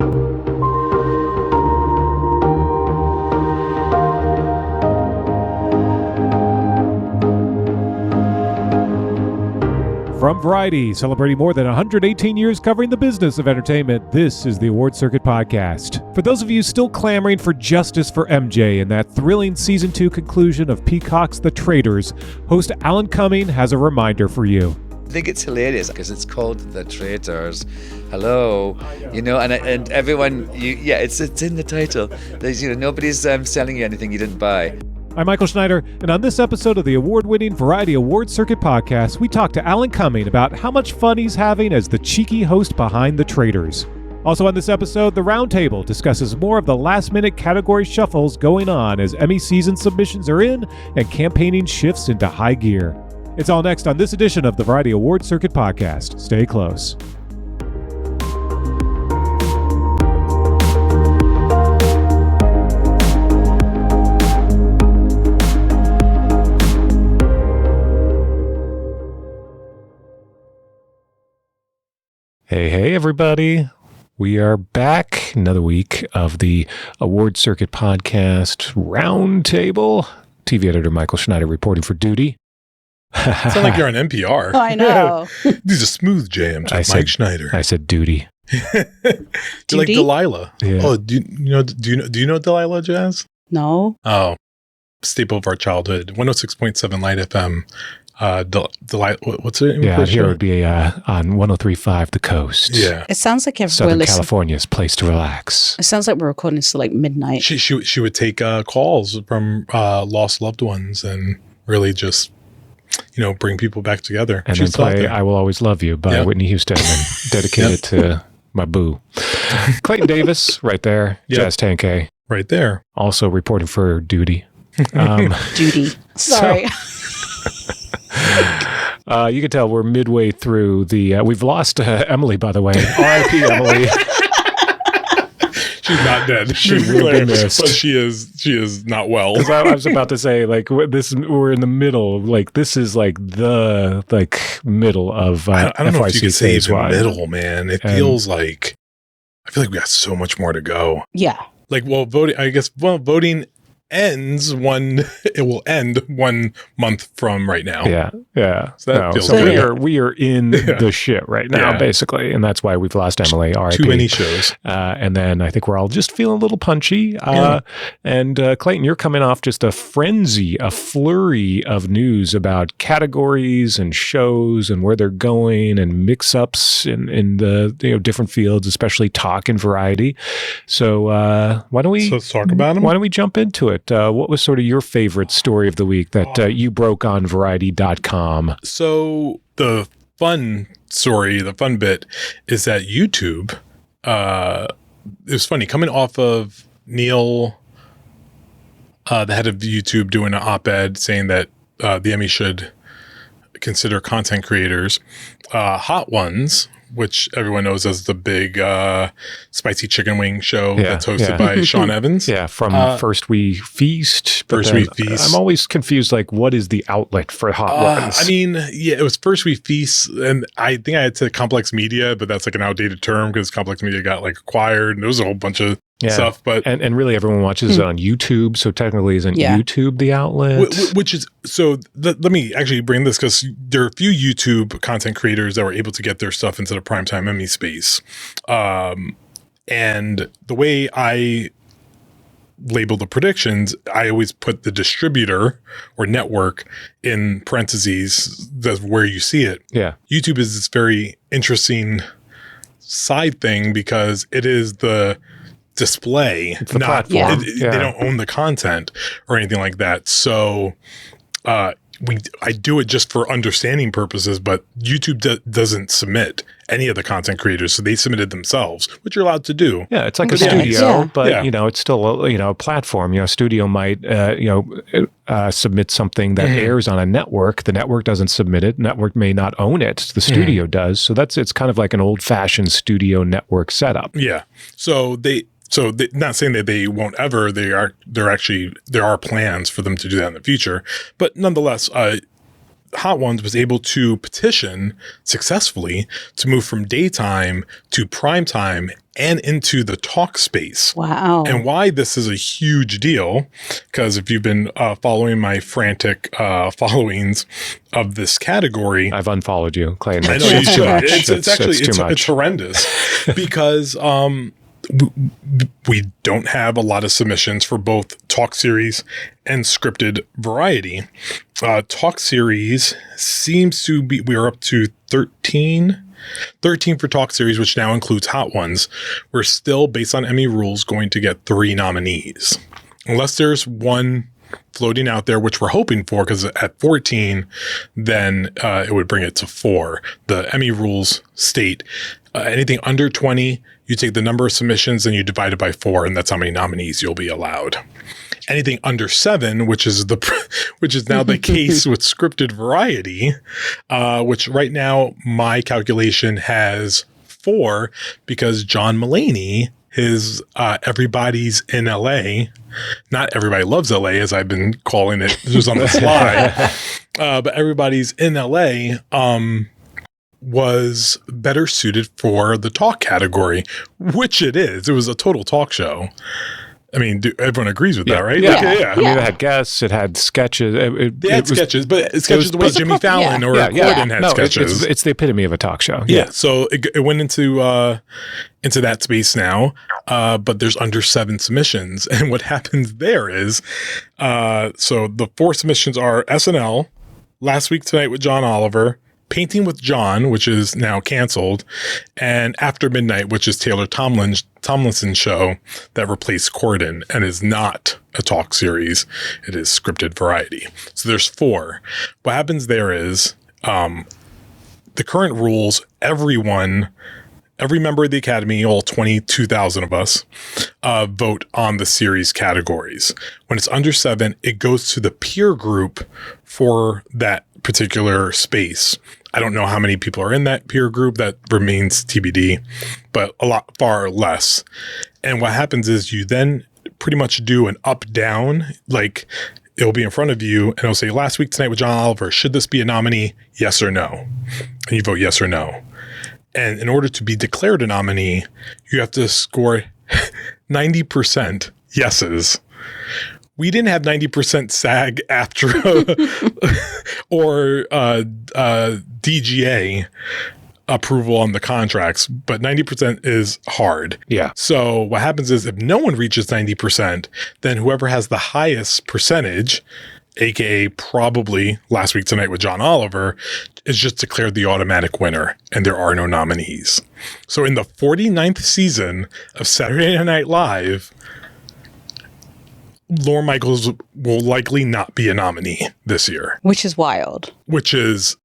From Variety, celebrating more than 118 years covering the business of entertainment, this is the Award Circuit Podcast. For those of you still clamoring for justice for MJ in that thrilling Season 2 conclusion of Peacock's The Traitors, host Alan Cumming has a reminder for you. I think it's hilarious because it's called The Traitors. Hello, and everyone, it's in the title. There's, nobody's selling you anything you didn't buy. I'm Michael Schneider, and on this episode of the award-winning Variety Award Circuit Podcast, we talk to Alan Cumming about how much fun he's having as the cheeky host behind The Traitors. Also on this episode, the Roundtable discusses more of the last-minute category shuffles going on as Emmy season submissions are in and campaigning shifts into high gear. It's all next on this edition of the Variety Award Circuit Podcast. Stay close. Hey, everybody. We are back. Another week of the Award Circuit Podcast Roundtable. TV editor Michael Schneider reporting for duty. Sound like you're on NPR. Oh, I know. These are smooth jams with Mike Schneider. I said duty. You're like Delilah. Yeah. Oh, do you know Delilah, Jazz? No. Oh, staple of our childhood. 106.7 Light FM. Delilah, what's it? Yeah, here it would be on 103.5 The Coast. Yeah. It sounds like if Southern we're listening. California's place to relax. It sounds like we're recording till like midnight. She would take calls from lost loved ones and really just bring people back together. And then play I Will Always Love You by Whitney Houston and dedicate it to my boo. Clayton Davis, right there. Yep. Jazz Tankay. Right there. Also reporting for duty. Duty. Sorry. You can tell we're midway through the... we've lost Emily, by the way. R.I.P. Emily. She's not dead. She will be missed. But she is not well. I was about to say, we're in the middle. This is the middle of I don't know if you could say it's phase-wise. middle, man. It feels like... I feel like we got so much more to go. Yeah. Voting ends it will end 1 month from right now. Yeah. So that feels so good. we are in the shit right now, basically, and that's why we've lost Emily. R.I.P. Too many shows. And then I think we're all just feeling a little punchy. And Clayton, you're coming off just a flurry of news about categories and shows and where they're going and mix-ups in the different fields, especially talk and variety. So why don't we let's talk about them? Why don't we jump into it? What was sort of your favorite story of the week that you broke on Variety.com? So the fun bit is that YouTube, it was funny, coming off of Neil, the head of YouTube, doing an op-ed saying that the Emmy should consider content creators. Hot Ones, which everyone knows as the big spicy chicken wing show that's hosted by Sean Evans. Yeah, from First We Feast. I'm always confused, what is the outlet for Hot Ones? It was First We Feast, and I think I had said Complex Media, but that's an outdated term because Complex Media got acquired, and there was a whole bunch of stuff. But and really everyone watches it on YouTube, so technically isn't YouTube the outlet? Which is, let me actually bring this because there are a few YouTube content creators that were able to get their stuff into the primetime Emmy space. And the way I label the predictions, I always put the distributor or network in parentheses. That's where you see it. Yeah. YouTube is this very interesting side thing because it is the display, it's the platform. They don't own the content or anything like that. So I do it just for understanding purposes, but YouTube doesn't submit any of the content creators, so they submitted themselves, which you're allowed to do. Yeah, it's like a studio, but it's still a platform. A studio might submit something that airs on a network. The network doesn't submit it. Network may not own it. The studio does. So it's kind of like an old-fashioned studio network setup. Yeah. So not saying that they won't ever. There are plans for them to do that in the future, but nonetheless, Hot Ones was able to petition successfully to move from daytime to primetime and into the talk space. Wow. And why this is a huge deal, because if you've been following my frantic followings of this category, I've unfollowed you, Clayton. I know It's too much. It's actually too much. It's horrendous because we don't have a lot of submissions for both talk series and scripted variety. Talk series seems to be, we're up to 13 for talk series, which now includes hot ones. We're still, based on Emmy rules, going to get 3 nominees. Unless there's one floating out there, which we're hoping for, because at 14, then it would bring it to 4. The Emmy rules state anything under 20, you take the number of submissions and you divide it by 4, and that's how many nominees you'll be allowed. Anything under 7, which is now the case with scripted variety, which right now my calculation has 4, because John Mulaney, his Everybody's in LA, not Everybody Loves LA, as I've been calling it just on the slide, but Everybody's in LA was better suited for the talk category, which it is. It was a total talk show. I mean, everyone agrees with that, right? Yeah. Okay, I mean, it had guests, it had sketches. They had sketches, but sketches the way Jimmy Fallon or Corden had sketches. It's the epitome of a talk show. Yeah, so it went into that space now, but there's under 7 submissions. And what happens there is, so the 4 submissions are SNL, Last Week Tonight with John Oliver, Painting with John, which is now canceled, and After Midnight, which is Taylor Tomlinson's show that replaced Corden and is not a talk series. It is scripted variety. So there's 4. What happens there is the current rules, every member of the Academy, all 22,000 of us, vote on the series categories. When it's under 7, it goes to the peer group for that particular space. I don't know how many people are in that peer group. That remains TBD, but far less. And what happens is you then pretty much do an up-down, like it'll be in front of you and it'll say, Last Week Tonight with John Oliver, should this be a nominee? Yes or no? And you vote yes or no. And in order to be declared a nominee, you have to score 90% yeses. We didn't have 90% SAG-AFTRA or DGA approval on the contracts, but 90% is hard. Yeah. So what happens is if no one reaches 90%, then whoever has the highest percentage, aka probably Last Week Tonight with John Oliver, is just declared the automatic winner, and there are no nominees. So in the 49th season of Saturday Night Live, Lorne Michaels will likely not be a nominee this year. Which is wild. Which is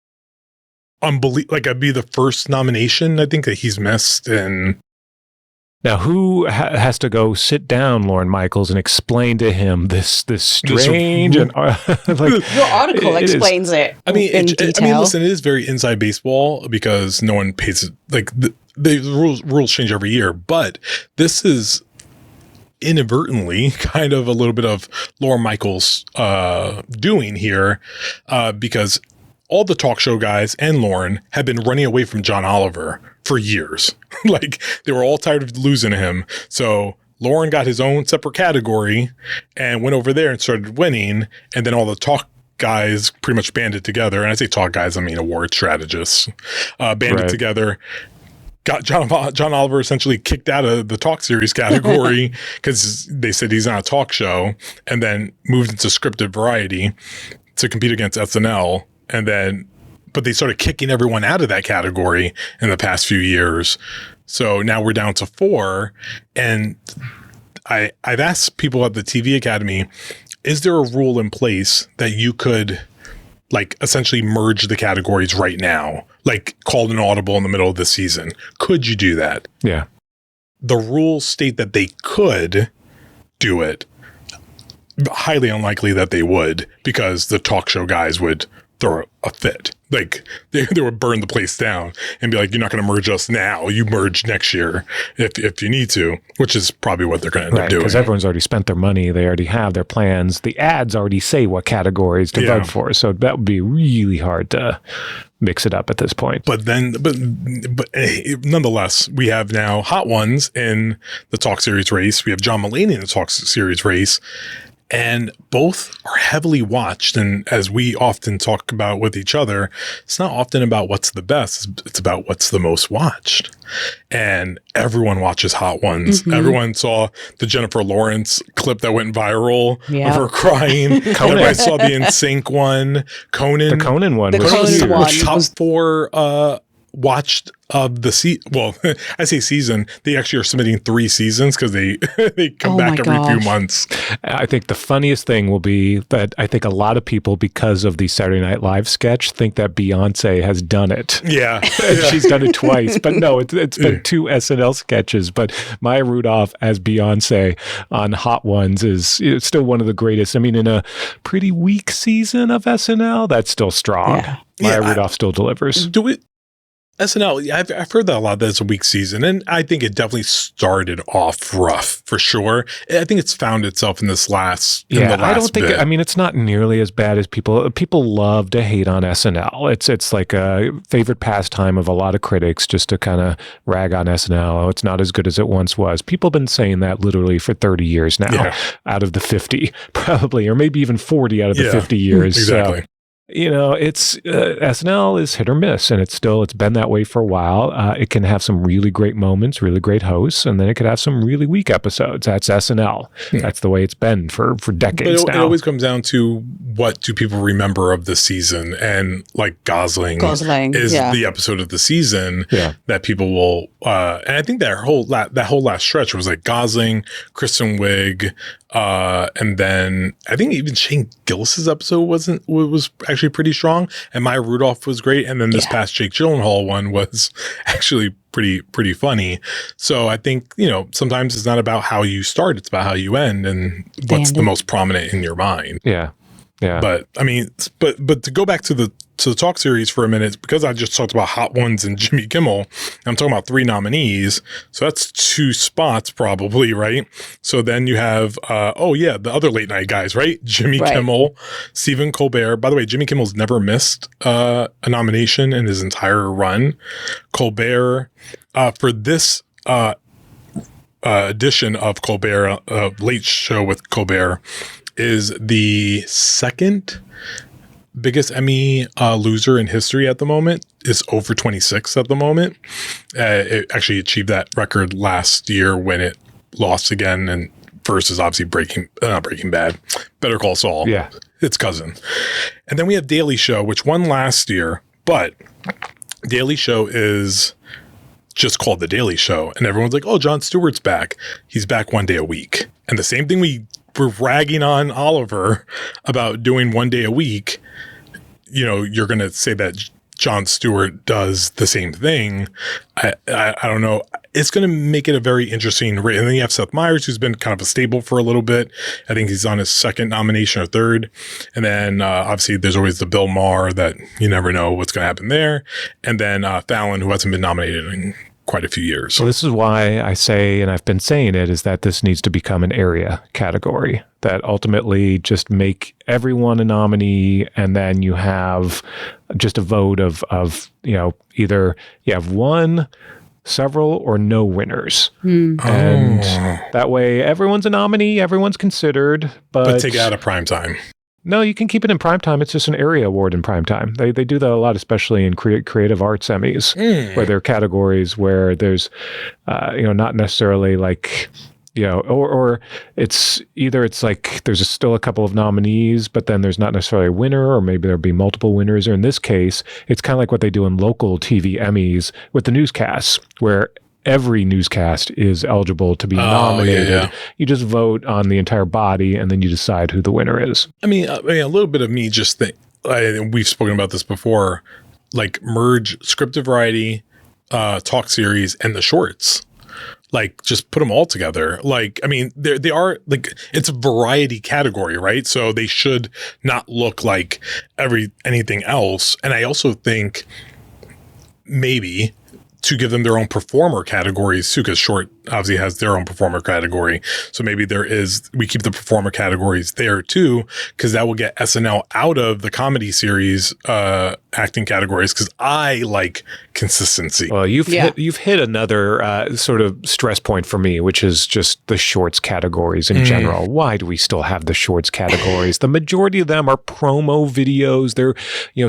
unbelievable. Like, I'd be the first nomination, I think, that he's missed. And now, who has to go sit down, Lorne Michaels, and explain to him this strange and like your article explains it. I mean, in detail. I mean, listen, it is very inside baseball because no one pays. Like the rules change every year, but this is inadvertently kind of a little bit of Lorne Michaels doing here because all the talk show guys and Lorne have been running away from John Oliver for years. Like, they were all tired of losing to him. So Lorne got his own separate category and went over there and started winning. And then all the talk guys pretty much banded together. And I say talk guys, I mean award strategists, banded together. Got John Oliver essentially kicked out of the talk series category because they said he's not a talk show, and then moved into scripted variety to compete against SNL. And then, but they started kicking everyone out of that category in the past few years. So now we're down to 4. And I've asked people at the TV Academy, is there a rule in place that you could like essentially merge the categories right now, like called an audible in the middle of the season? Could you do that? Yeah. The rules state that they could do it. Highly unlikely that they would, because the talk show guys would throw a fit. Like they would burn the place down and be like, you're not going to merge us now. You merge next year if you need to, which is probably what they're going to end up doing. Because everyone's already spent their money. They already have their plans. The ads already say what categories to vote for. So that would be really hard to mix it up at this point. But nonetheless, we have now hot ones in the Talk Series race. We have John Mulaney in the Talk Series race. And both are heavily watched. And as we often talk about with each other, it's not often about what's the best. It's about what's the most watched. And everyone watches Hot Ones. Mm-hmm. Everyone saw the Jennifer Lawrence clip that went viral of her crying. Everybody saw the NSYNC one. Conan. The Conan one. The Conan one. Top 4 watched of the well, I say season, they actually are submitting 3 seasons because they come back every few months. I think the funniest thing will be that I think a lot of people, because of the Saturday Night Live sketch, think that Beyonce has done it. Yeah. She's done it twice, but no, it's been 2 SNL sketches, but Maya Rudolph as Beyonce on Hot Ones is still one of the greatest. I mean, in a pretty weak season of SNL, that's still strong. Yeah. Maya Rudolph still delivers. SNL, I've heard that a lot, that it's a weak season, and I think it definitely started off rough, for sure. I think it's found itself in this last I don't think, I mean, it's not nearly as bad as people love to hate on SNL. It's like a favorite pastime of a lot of critics, just to kind of rag on SNL. Oh, it's not as good as it once was. People have been saying that literally for 30 years now, out of the 50, probably, or maybe even 40 out of the 50 years. Exactly. So, it's SNL is hit or miss, and it's been that way for a while. It can have some really great moments, really great hosts, and then it could have some really weak episodes. That's SNL. That's the way it's been for decades now. It always comes down to what do people remember of the season, and like Gosling is the episode of the season that people will. And I think that whole last stretch was like Gosling, Kristen Wiig. And then I think even Shane Gillis's episode was actually pretty strong, and Maya Rudolph was great. And then this past Jake Gyllenhaal one was actually pretty funny. So I think, sometimes it's not about how you start, it's about how you end and what's the most prominent in your mind. Yeah. Yeah. But I mean, but to go back to the Talk Series for a minute, because I just talked about Hot Ones and Jimmy Kimmel, I'm talking about 3 nominees. So that's 2 spots probably, right? So then you have, the other late night guys, right? Jimmy Kimmel, Stephen Colbert. By the way, Jimmy Kimmel's never missed a nomination in his entire run. Colbert, for this edition of Colbert, Late Show with Colbert, is the second biggest Emmy loser in history at the moment. Is over 26 at the moment. It actually achieved that record last year when it lost again. And first is obviously not Breaking Bad, Better Call Saul. Yeah, its cousin. And then we have Daily Show, which won last year, but Daily Show is just called The Daily Show, and everyone's like, "Oh, Jon Stewart's back. He's back 1 day a week." And the same thing we're ragging on Oliver about doing 1 day a week. You're going to say that Jon Stewart does the same thing. I don't know. It's going to make it a very interesting race. And then you have Seth Meyers, who's been kind of a staple for a little bit. I think he's on his 2nd nomination or 3rd. And then obviously there's always the Bill Maher that you never know what's going to happen there. And then Fallon, who hasn't been nominated in quite a few years. So this is why I say, and I've been saying it, is that this needs to become an area category, that ultimately just make everyone a nominee, and then you have just a vote of either you have one, several, or no winners. And that way everyone's a nominee, everyone's considered, but take it out of prime time. No, you can keep it in primetime. It's just an area award in primetime. They do that a lot, especially in creative arts Emmys, where there are categories where there's, not necessarily like, or it's either it's like there's still a couple of nominees, but then there's not necessarily a winner, or maybe there'll be multiple winners. Or in this case, it's kind of like what they do in local TV Emmys with the newscasts, where every newscast is eligible to be nominated. Yeah. You just vote on the entire body, and then you decide who the winner is. I mean, a little bit of me just think, we've spoken about this before, like merge scripted variety, talk series, and the shorts. Like, just put them all together. Like, I mean, they are like, it's a variety category, right? So they should not look like anything else. And I also think maybe to give them their own performer categories too, because Short obviously has their own performer category. So maybe we keep the performer categories there too, because that will get SNL out of the comedy series acting categories, because I like consistency. Well, you've hit another sort of stress point for me, which is just the shorts categories in general. Why do we still have the shorts categories? The majority of them are promo videos. They're,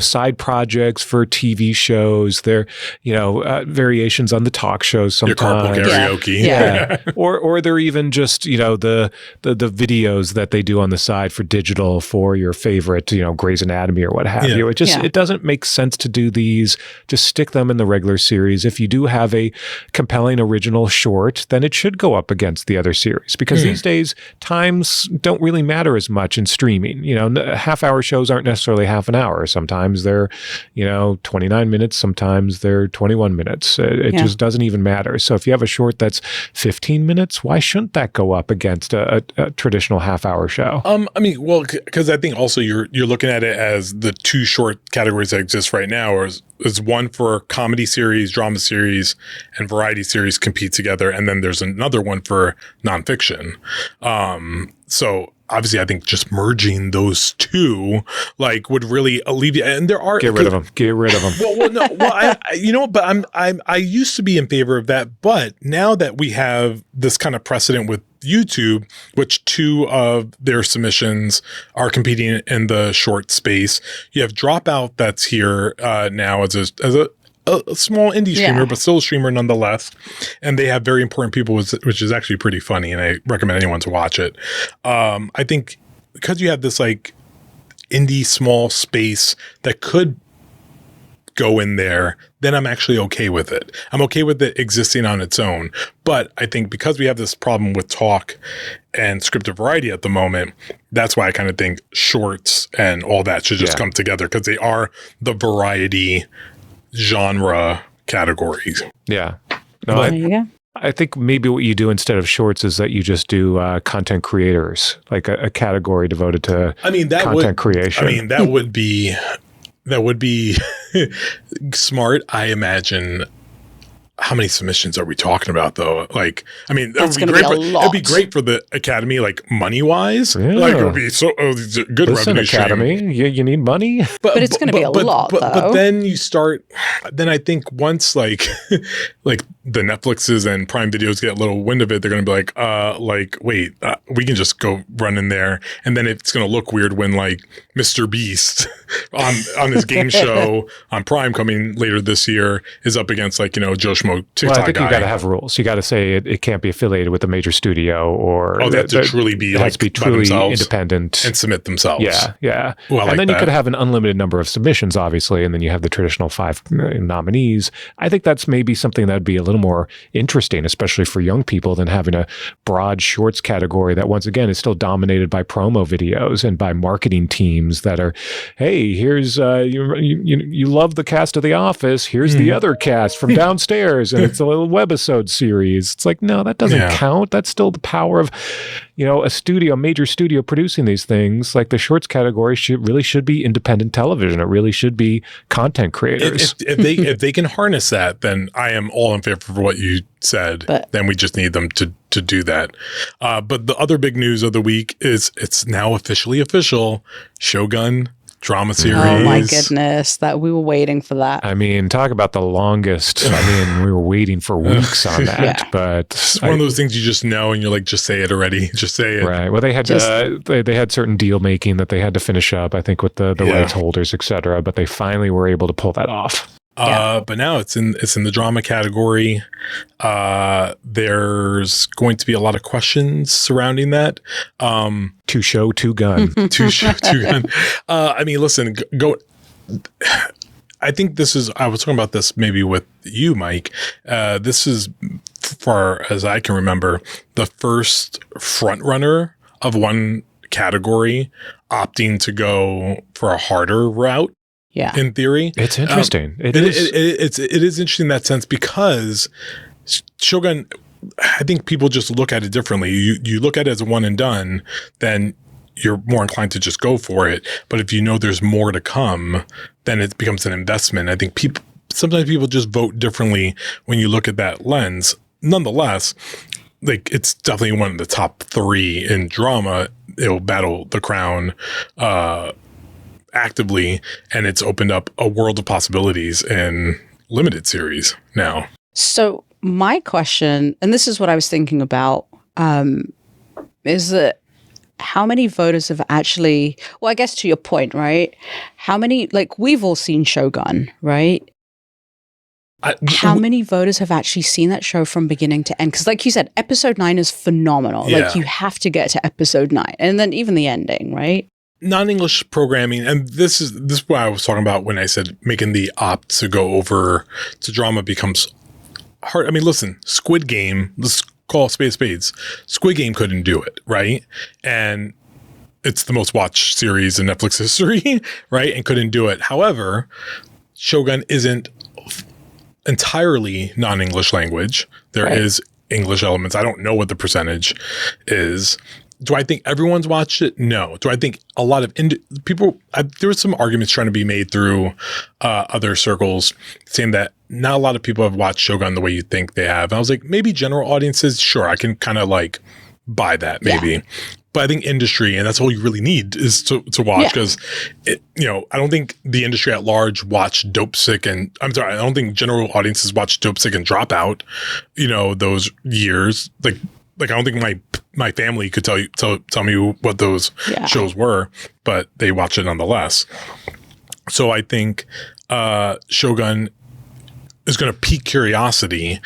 side projects for TV shows. They're, variations on the talk shows sometimes. Your carpool karaoke. Yeah. or they're even just, the videos that they do on the side for digital for your favorite, Grey's Anatomy or what have you. It doesn't make sense to do these. Just stick them in the regular series. If you do have a compelling original short, then it should go up against the other series, because these days times don't really matter as much in streaming. Half-hour shows aren't necessarily half an hour. Sometimes they're, 29 minutes. Sometimes they're 21 minutes. It just doesn't even matter. So if you have a short that's 15 minutes, why shouldn't that go up against a traditional half-hour show? I mean, well, because I think also you're looking at it as the two short categories that exist right now, or is one for comedy series, drama series, and variety series compete together, and then there's another one for nonfiction. So obviously, I think just merging those two would really alleviate. And there are get rid of them. Well, no. Well, but I used to be in favor of that, but now that we have this kind of precedent with YouTube, which two of their submissions are competing in the short space, you have Dropout that's here now as a small indie streamer, but still a streamer nonetheless. And they have Very Important People, which is actually pretty funny, and I recommend anyone to watch it. I think because you have this indie small space that could go in there, then I'm actually okay with it. I'm okay with it existing on its own. But I think because we have this problem with talk and scripted variety at the moment, that's why I kind of think shorts and all that should just come together, because they are the variety genre categories. Yeah. No, I think maybe what you do instead of shorts is that you just do content creators, like a category devoted to content creation. I mean, that would be smart. I imagine. How many submissions are we talking about, though? It would be great for the Academy, money wise. Yeah. It would be so good. Listen, revenue Academy, you need money, but it's going to be a lot. But then you start. Then I think once the Netflixes and Prime Videos get a little wind of it, they're going to be wait, we can just go run in there, and then it's going to look weird when Mr. Beast on his game show on Prime coming later this year is up against Joe Schmo TikTok I think guy. You got to have rules. You got to say it can't be affiliated with a major studio, or they have to truly be truly independent and submit themselves. Yeah. Well, and then you could have an unlimited number of submissions, obviously, and then you have the traditional 5 nominees. I think that's maybe something that'd be a little more interesting, especially for young people, than having a broad shorts category that, once again, is still dominated by promo videos and by marketing teams that are, hey, here's you love the cast of The Office. Here's the other cast from downstairs. And it's a little webisode series. It's no, that doesn't count. That's still the power of, a major studio producing these things. The shorts category should be independent television. It really should be content creators. If they can harness that, then I am all in favor of what you said. Then we just need them to do that. But the other big news of the week is it's now officially official. Shogun drama series. Oh my goodness, that we were waiting for that. I mean, talk about the longest. We were waiting for weeks on that. But it's one of those things you just know, and you're just say it already. Just say it. Right. Well, they had they had certain deal making that they had to finish up, I think, with the rights holders, etc. But they finally were able to pull that off. But now it's in the drama category. There's going to be a lot of questions surrounding that. Two show, two gun. Two show, two gun. I mean, listen, go. I think this is, I was talking about this maybe with you, Mike. This is, far as I can remember, the first front runner of one category opting to go for a harder route. Yeah. In theory. It's interesting. It is interesting in that sense, because Shogun I think people just look at it differently. You look at it as a one and done, then you're more inclined to just go for it. But if you know there's more to come, then it becomes an investment. I think sometimes people just vote differently when you look at that lens. Nonetheless, like, it's definitely one of the top 3 in drama. It'll battle the crown actively, and it's opened up a world of possibilities in limited series now. So my question, and this is what I was thinking about, is that how many voters have actually, well, I guess to your point, right? How many, like, we've all seen Shogun, right? How many voters have actually seen that show from beginning to end? Because like you said, episode 9 is phenomenal. Yeah. Like, you have to get to episode 9 and then even the ending, right? Non-English programming, and this is what I was talking about when I said making the opt to go over to drama becomes hard. I mean, listen, Squid Game, let's call spades. Squid Game couldn't do it, right? And it's the most watched series in Netflix history, right? And couldn't do it. However, Shogun isn't entirely non-English language. There is English elements. I don't know what the percentage is. Do I think everyone's watched it? No. Do I think a lot of people, there was some arguments trying to be made through other circles saying that not a lot of people have watched Shogun the way you think they have. And I was like, maybe general audiences, sure, I can kind of like buy that maybe. Yeah. But I think industry, and that's all you really need is to watch, because, I don't think the industry at large watched Dopesick I don't think general audiences watched Dopesick and Dropout, those years. Like I don't think my family could tell me what those shows were, but they watch it nonetheless. So I think Shogun is going to pique curiosity,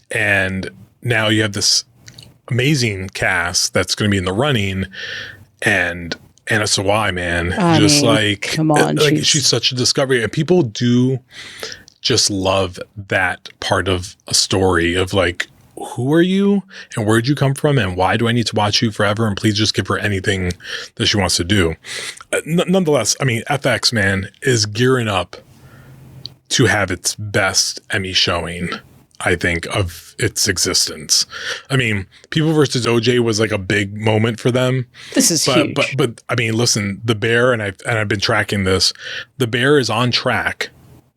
and now you have this amazing cast that's going to be in the running, and Anna Sawai, man, come on, she's such a discovery, and people do just love that part of a story of like, who are you and where'd you come from and why do I need to watch you forever? And please just give her anything that she wants to do. Nonetheless, I mean, FX, man, is gearing up to have its best Emmy showing, I think, of its existence. I mean, People vs. OJ was like a big moment for them. This is huge. But I mean, listen, The Bear, and I've been tracking this, The Bear is on track.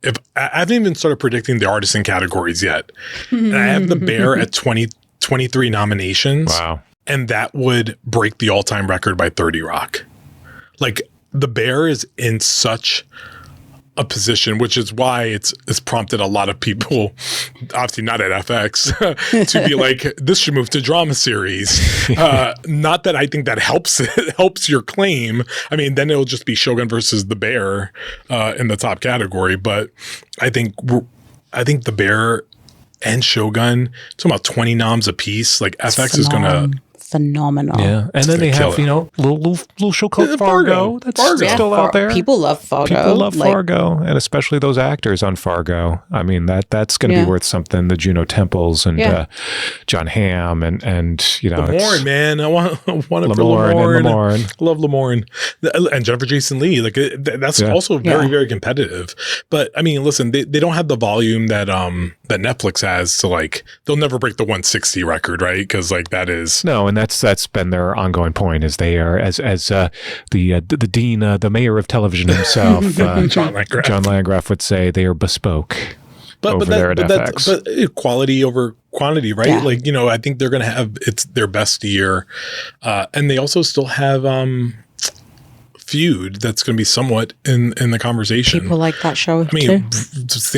If I haven't even started predicting the artisan categories yet. And I have The Bear at 23 nominations. Wow. And that would break the all-time record by 30 Rock. Like, The Bear is in such a position, which is why it's prompted a lot of people, obviously not at FX, to be like, this should move to drama series. Not that I think that helps your claim. I mean, then it'll just be Shogun versus The Bear in the top category. But I think The Bear and Shogun, talking about 20 noms a piece. Like, FX is gonna. Phenomenal. Yeah. And then they have, little show called Fargo. That's still out there. People love Fargo. People love Fargo, and especially those actors on Fargo. I mean, that's going to be worth something. The Juno Temples and John Hamm and Lamorne, man. I want it for Lamorne. Love Lamorne. And Jennifer Jason Leigh. Like, that's also very, very competitive. But I mean, listen, they don't have the volume that Netflix has to, like, they'll never break the 160 record, right? Because like that is and that's been their ongoing point, is they are as the dean, the mayor of television himself, John Landgraf would say, they are bespoke. But quality over quantity, right? Yeah. Like, I think they're going to have it's their best year, and they also still have Feud that's going to be somewhat in the conversation. People like that show. I mean, just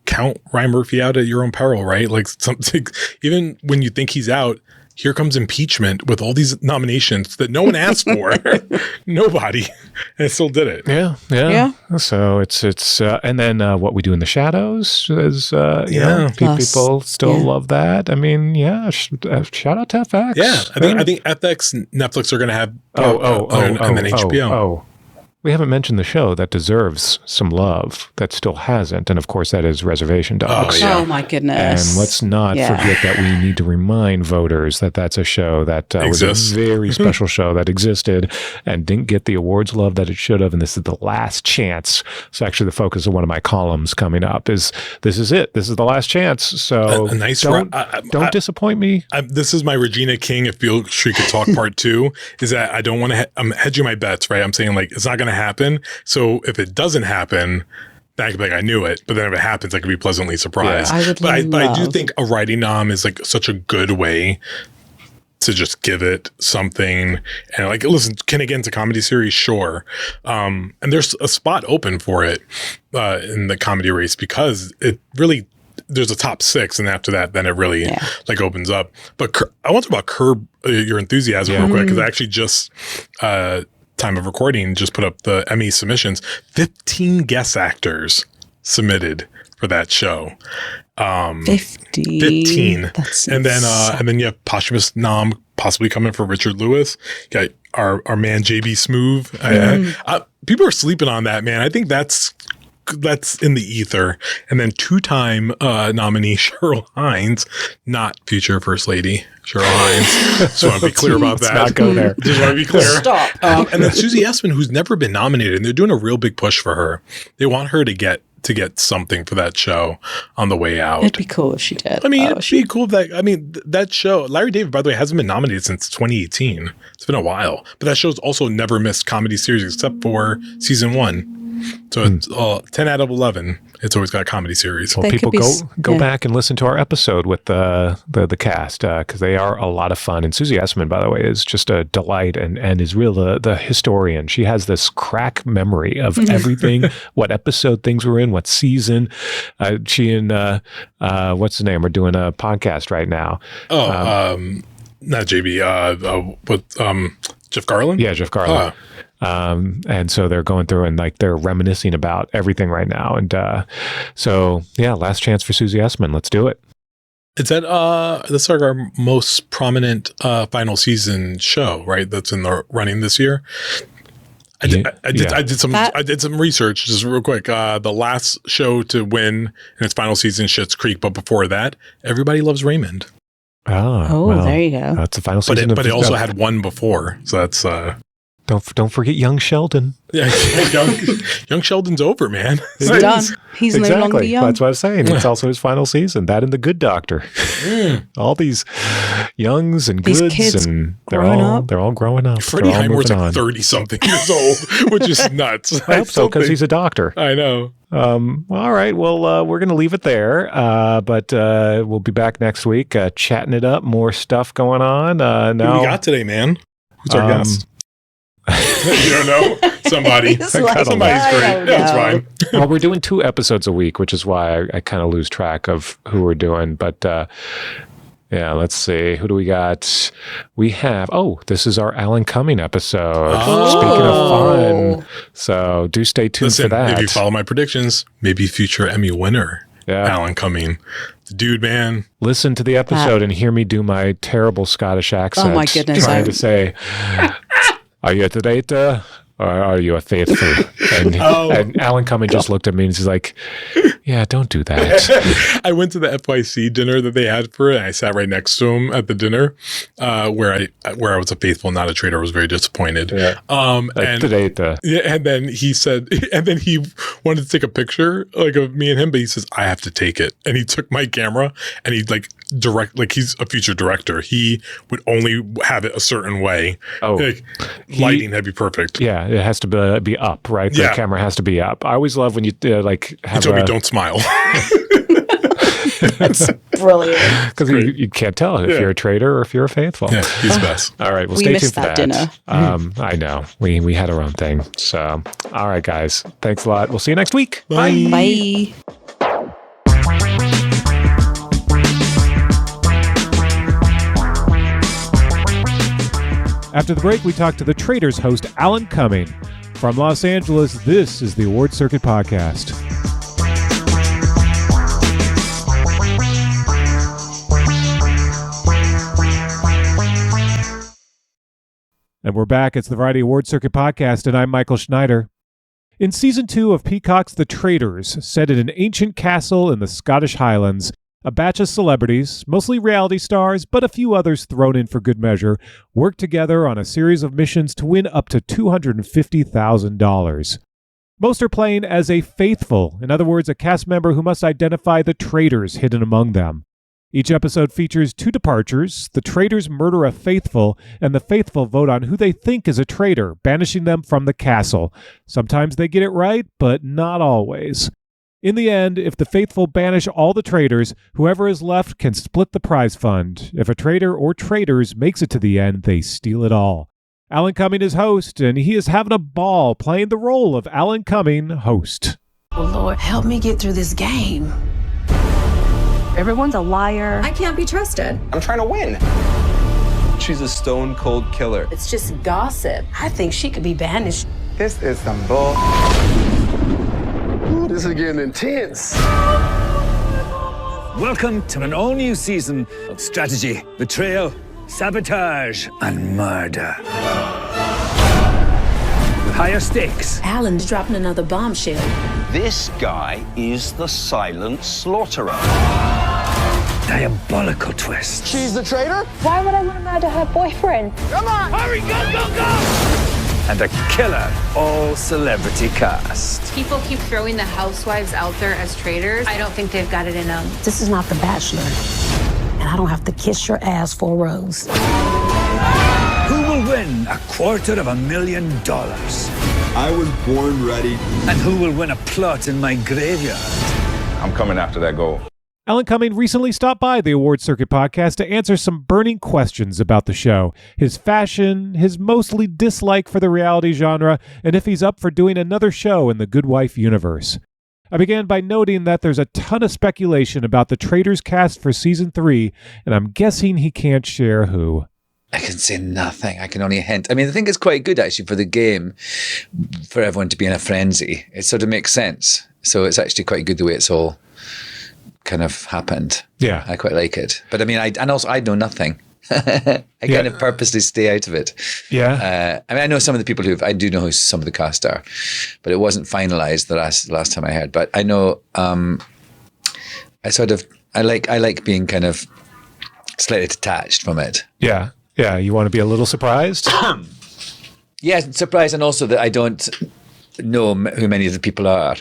count Ryan Murphy out at your own peril, right? Like, something, even when you think he's out, here comes impeachment with all these nominations that no one asked for. Nobody. And it still did it. Yeah. So it's and then What We Do in the Shadows is, people still love that. I mean, shout out to FX. Yeah. I think FX, Netflix are going to have, and then HBO. We haven't mentioned the show that deserves some love that still hasn't, and of course that is Reservation Dogs. yeah. Oh my goodness. And let's not Yeah. forget that we need to remind voters that that's a show that was Exists. a very special show that existed and didn't get the awards love that it should have. And this is the last chance. So actually the focus of one of my columns coming up is this is it. This is the last chance. So A nice don't disappoint me. This is my Regina King, if She Could Talk part 2, is that I don't want to, I'm hedging my bets, right? I'm saying like, it's not going to happen. So if it doesn't happen, then I could be like, I knew it. But then if it happens, I could be pleasantly surprised. Yeah. But I do think a writing nom is like such a good way to just give it something. And like, listen, Kinnigan's a comedy series, sure. And there's a spot open for it in the comedy race because it really, there's a top 6, and after that, then it really like opens up. But I want to talk about Curb Your Enthusiasm real quick, because I actually just time of recording just put up the Emmy submissions. 15 guest actors submitted for that show. 15. That's and then you have posthumous nom possibly coming for Richard Lewis. You got our man JB Smoove. People are sleeping on that, man. I think that's in the ether. And then 2-time nominee Cheryl Hines, not future First Lady Cheryl Hines. Just want to be clear about that. Not go there. Just want to be clear. Stop. And then Susie Essman, who's never been nominated, and they're doing a real big push for her. They want her to get something for that show on the way out. It'd be cool if she did. I mean, it'd be cool that show, Larry David, by the way, hasn't been nominated since 2018. It's been a while. But that show's also never missed comedy series except for season 1. So it's 10 out of 11. It's always got a comedy series. Well, They people could be go back and listen to our episode with the cast because they are a lot of fun. And Susie Essman, by the way, is just a delight and is real the historian. She has this crack memory of everything, what episode things were in, what season. She and what's the name? We're doing a podcast right now. Not JB. Jeff Garland? Yeah, Jeff Garland. And so they're going through and like they're reminiscing about everything right now. And so yeah, last chance for Susie Essman. Let's do it. It's at that's like our most prominent final season show, right? That's in the running this year. I did some research just real quick. The last show to win in its final season, Schitt's Creek, but before that, Everybody Loves Raymond. Oh, well, there you go. That's the final season. But it also had one before, so that's. Don't forget Young Sheldon. Yeah, young Sheldon's over, man. He's done. He's no longer young. That's what I was saying. It's also his final season. That and The Good Doctor. All these youngs and These goods, kids and they're all growing up. Freddie They're all Highmore's moving like on. 30 something years old, which is nuts. I hope so because he's a doctor. I know. All right. Well, we're going to leave it there. But we'll be back next week, chatting it up. More stuff going on. Who we got today, man? Who's our guest? You don't know? Somebody. He's like, Somebody's I great. don't Yeah, it's know. fine. Well, we're doing 2 episodes a week, which is why I kind of lose track of who we're doing. But yeah, let's see. Who do we got? We have, this is our Alan Cumming episode. Speaking of fun. So do stay tuned for that. If you follow my predictions, maybe future Emmy winner, Alan Cumming. The dude, man. Listen to the episode and hear me do my terrible Scottish accent. Oh my goodness. Trying to say, are you a traitor or are you a faithful? And Alan Cumming just looked at me and he's like, yeah, don't do that. I went to the FYC dinner that they had for it, and I sat right next to him at the dinner, where I was a faithful, not a traitor. I was very disappointed. Yeah. And then he said, and then he wanted to take a picture like of me and him, but he says, I have to take it. And he took my camera and he he's a future director. He would only have it a certain way. Lighting had to be perfect. Yeah, it has to be up, right? The camera has to be up. I always love when you have he told me don't smile. That's brilliant. Because you can't tell if you're a traitor or if you're a faithful. Yeah, he's the best. All right, well, We stay missed tuned for that that. dinner. I know. We had our own thing. So, all right, guys. Thanks a lot. We'll see you next week. Bye. Bye. After the break, we talked to the Traitors host, Alan Cumming. From Los Angeles, this is the Award Circuit Podcast. And we're back. It's the Variety Award Circuit Podcast, and I'm Michael Schneider. In Season 2 of Peacock's The Traitors, set in an ancient castle in the Scottish Highlands, a batch of celebrities, mostly reality stars, but a few others thrown in for good measure, work together on a series of missions to win up to $250,000. Most are playing as a faithful, in other words, a cast member who must identify the traitors hidden among them. Each episode features 2 departures. The traitors murder a faithful, and the faithful vote on who they think is a traitor, banishing them from the castle. Sometimes they get it right, but not always. In the end, if the faithful banish all the traitors, whoever is left can split the prize fund. If a traitor or traitors makes it to the end, they steal it all. Alan Cumming is host, and he is having a ball playing the role of Alan Cumming, host. Oh, Lord, help me get through this game. Everyone's a liar. I can't be trusted. I'm trying to win. She's a stone cold killer. It's just gossip. I think she could be banished. This is some bull. Ooh, this is getting intense. Welcome to an all-new season of strategy, betrayal, sabotage, and murder. With higher stakes. Alan's dropping another bombshell. This guy is the silent slaughterer. Diabolical twist. She's the traitor? Why would I want to murder her boyfriend? Come on! Hurry, go! And a killer all-celebrity cast. People keep throwing the housewives out there as traitors. I don't think they've got it in them. This is not The Bachelor. And I don't have to kiss your ass for a rose. Who will win $250,000? I was born ready. And who will win a plot in my graveyard? I'm coming after that goal. Alan Cumming recently stopped by the Award Circuit Podcast to answer some burning questions about the show, his fashion, his mostly dislike for the reality genre, and if he's up for doing another show in the Good Wife universe. I began by noting that there's a ton of speculation about the Traitors cast for Season 3, and I'm guessing he can't share who. I can say nothing. I can only hint. I mean, I think it's quite good actually for the game, for everyone to be in a frenzy. It sort of makes sense. So it's actually quite good the way it's all kind of happened. Yeah. I quite like it. But I mean, I know nothing. I kind of purposely stay out of it. Yeah. I mean, I know some of the people I do know who some of the cast are, but it wasn't finalized the last time I heard. But I know, I like being kind of slightly detached from it. Yeah. Yeah. You want to be a little surprised? Yeah, surprised, and also that I don't know who many of the people are.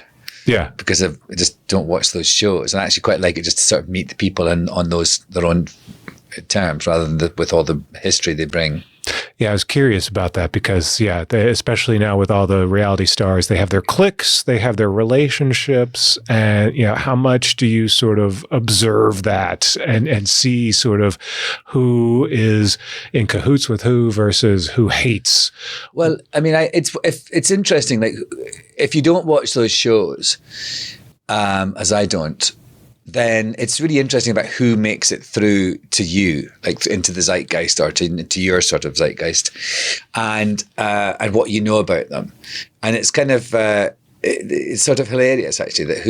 Yeah. Because I just don't watch those shows. And I actually quite like it just to sort of meet the people on their own terms rather than with all the history they bring. Yeah, I was curious about that because, especially now with all the reality stars, they have their cliques, they have their relationships, and, how much do you sort of observe that and see sort of who is in cahoots with who versus who hates? Well, I mean, it's interesting. Like, if you don't watch those shows, as I don't, then it's really interesting about who makes it through to you, like into the zeitgeist or into your sort of zeitgeist, and what you know about them. And it's kind of it's sort of hilarious actually that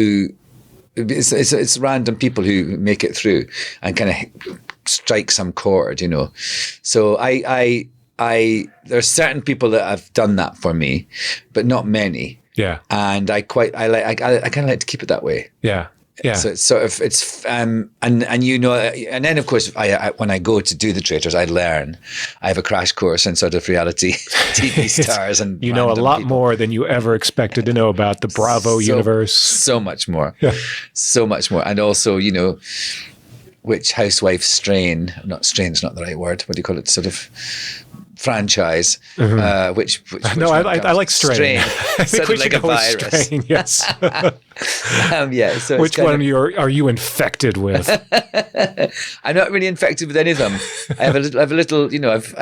it's random people who make it through and kind of strike some chord, So I there's certain people that have done that for me, but not many. Yeah, and I kind of like to keep it that way. Yeah. Yeah. So it's sort of and then of course I when I go to do the Traitors, I have a crash course in sort of reality TV stars, and a lot more than you ever expected to know about the Bravo universe. So much more, so much more, and also which housewife not strain's not the right word. What do you call it? Sort of franchise, which no, I like strain. I think sort of like a virus. Strain, yes. So which one are you infected with? I'm not really infected with any of them. I have a little. I've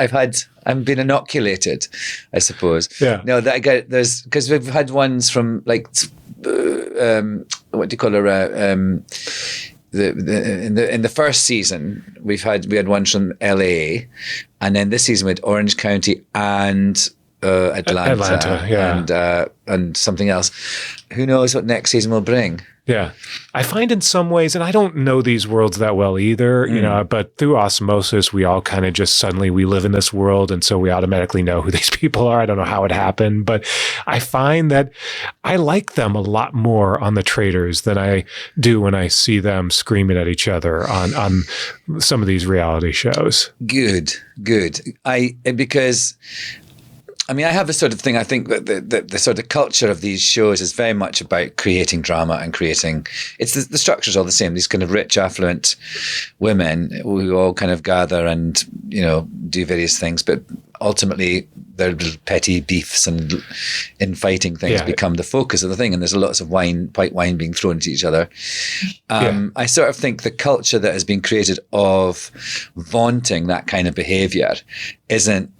been inoculated, I suppose. Yeah. No, that I get because we've had ones from like what do you call her? In the first season, we had ones from LA, and then this season we had Orange County and Atlanta, and something else. Who knows what next season will bring? Yeah. I find in some ways, and I don't know these worlds that well either, you know, but through osmosis, we all kind of just suddenly we live in this world. And so we automatically know who these people are. I don't know how it happened, but I find that I like them a lot more on the Traitors than I do when I see them screaming at each other on some of these reality shows. Good. Because I have a sort of thing. I think that the sort of culture of these shows is very much about creating drama and creating. It's the structure's all the same. These kind of rich, affluent women who all kind of gather and do various things, but ultimately their petty beefs and infighting things become the focus of the thing. And there's lots of white wine being thrown to each other. I sort of think the culture that has been created of vaunting that kind of behaviour isn't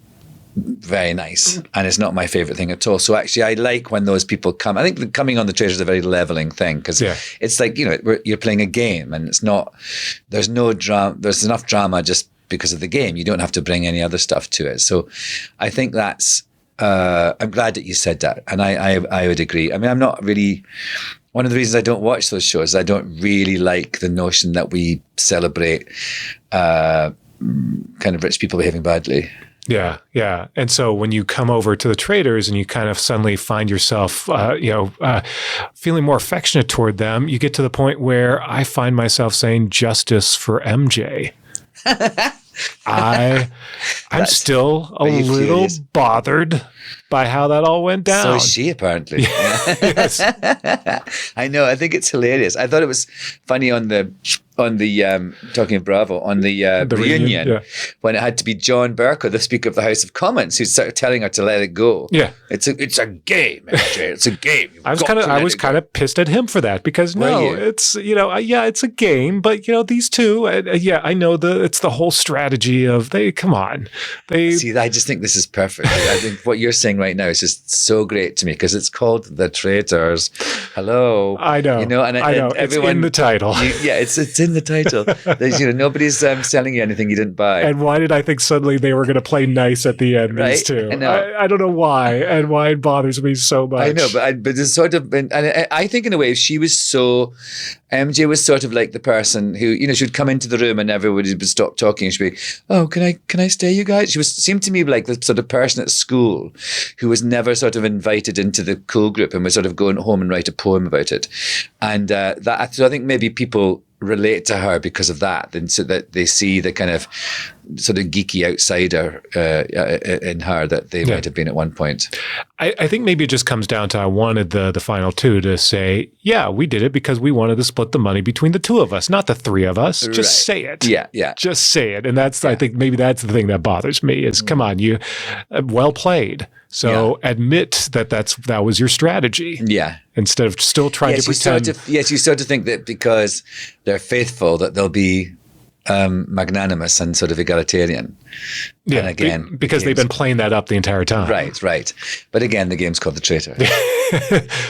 very nice, and it's not my favorite thing at all. So actually I like when those people come. I think coming on the Traitors is a very leveling thing, because it's like you're playing a game, and it's not, there's no drama, there's enough drama just because of the game. You don't have to bring any other stuff to it. So I think that's I'm glad that you said that, and I would agree. I'm not really, one of the reasons I don't watch those shows is I don't really like the notion that we celebrate kind of rich people behaving badly. Yeah. And so when you come over to the Traitors and you kind of suddenly find yourself, feeling more affectionate toward them, you get to the point where I find myself saying justice for MJ. I'm still a little bothered by how that all went down. So is she, apparently. Yes. I know. I think it's hilarious. I thought it was funny on the talking of Bravo, on the reunion, when it had to be John Bercow, the Speaker of the House of Commons, who's sort of telling her to let it go. Yeah, it's a game, MJ. It's a game. I was kind of pissed at him for that, because it's it's a game, but these two, I know it's the whole strategy of come on. See, I just think this is perfect. I think what you're saying right now is just so great to me, because it's called The Traitors. Hello. I know. And everyone, it's in the title. It's in the title. There's, nobody's selling you anything you didn't buy. And why did I think suddenly they were going to play nice at the end? Right? These two. I know. I don't know why, and why it bothers me so much. I know, but it's sort of, and I think in a way, MJ was sort of like the person who, she would come into the room and everybody would stop talking, and she'd be, "Oh, can I stay, you guys?" She seemed to me like the sort of person at school who was never sort of invited into the cool group and was sort of going home and write a poem about it. And so I think maybe people relate to her because of that, and so that they see the kind of sort of geeky outsider in her that they might have been at one point. I think maybe it just comes down to, I wanted the final two to say, we did it because we wanted to split the money between the two of us, not the three of us. Just say it. Yeah. Just say it. And that's, I think maybe that's the thing that bothers me is, come on, you well played. So admit that was your strategy. Yeah. Instead of still trying to pretend. You sort of think that because they're faithful that they'll be magnanimous and sort of egalitarian. Yeah, and again, because they've been playing that up the entire time. Right. But again, the game's called The Traitor.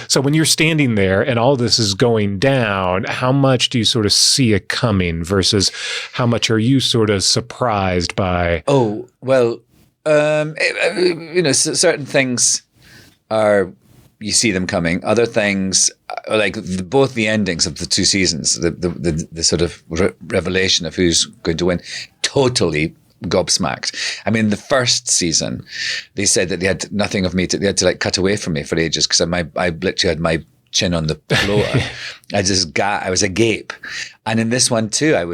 So when you're standing there and all this is going down, how much do you sort of see it coming versus how much are you sort of surprised by? Oh, well, certain things are, you see them coming. Other things, like both the endings of the two seasons, the sort of revelation of who's going to win, totally gobsmacked. The first season, they said that they had nothing of me. They had to like cut away from me for ages because I literally had my chin on the floor. I was agape. And in this one too, I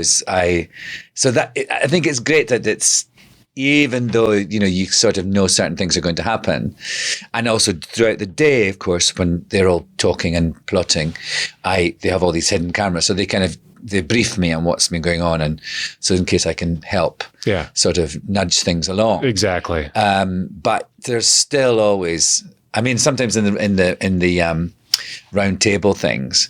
think it's great that it's, even though, you sort of know certain things are going to happen. And also throughout the day, of course, when they're all talking and plotting, they have all these hidden cameras. So they brief me on what's been going on. And so in case I can help sort of nudge things along. Exactly. But there's still always, sometimes in the Roundtable things,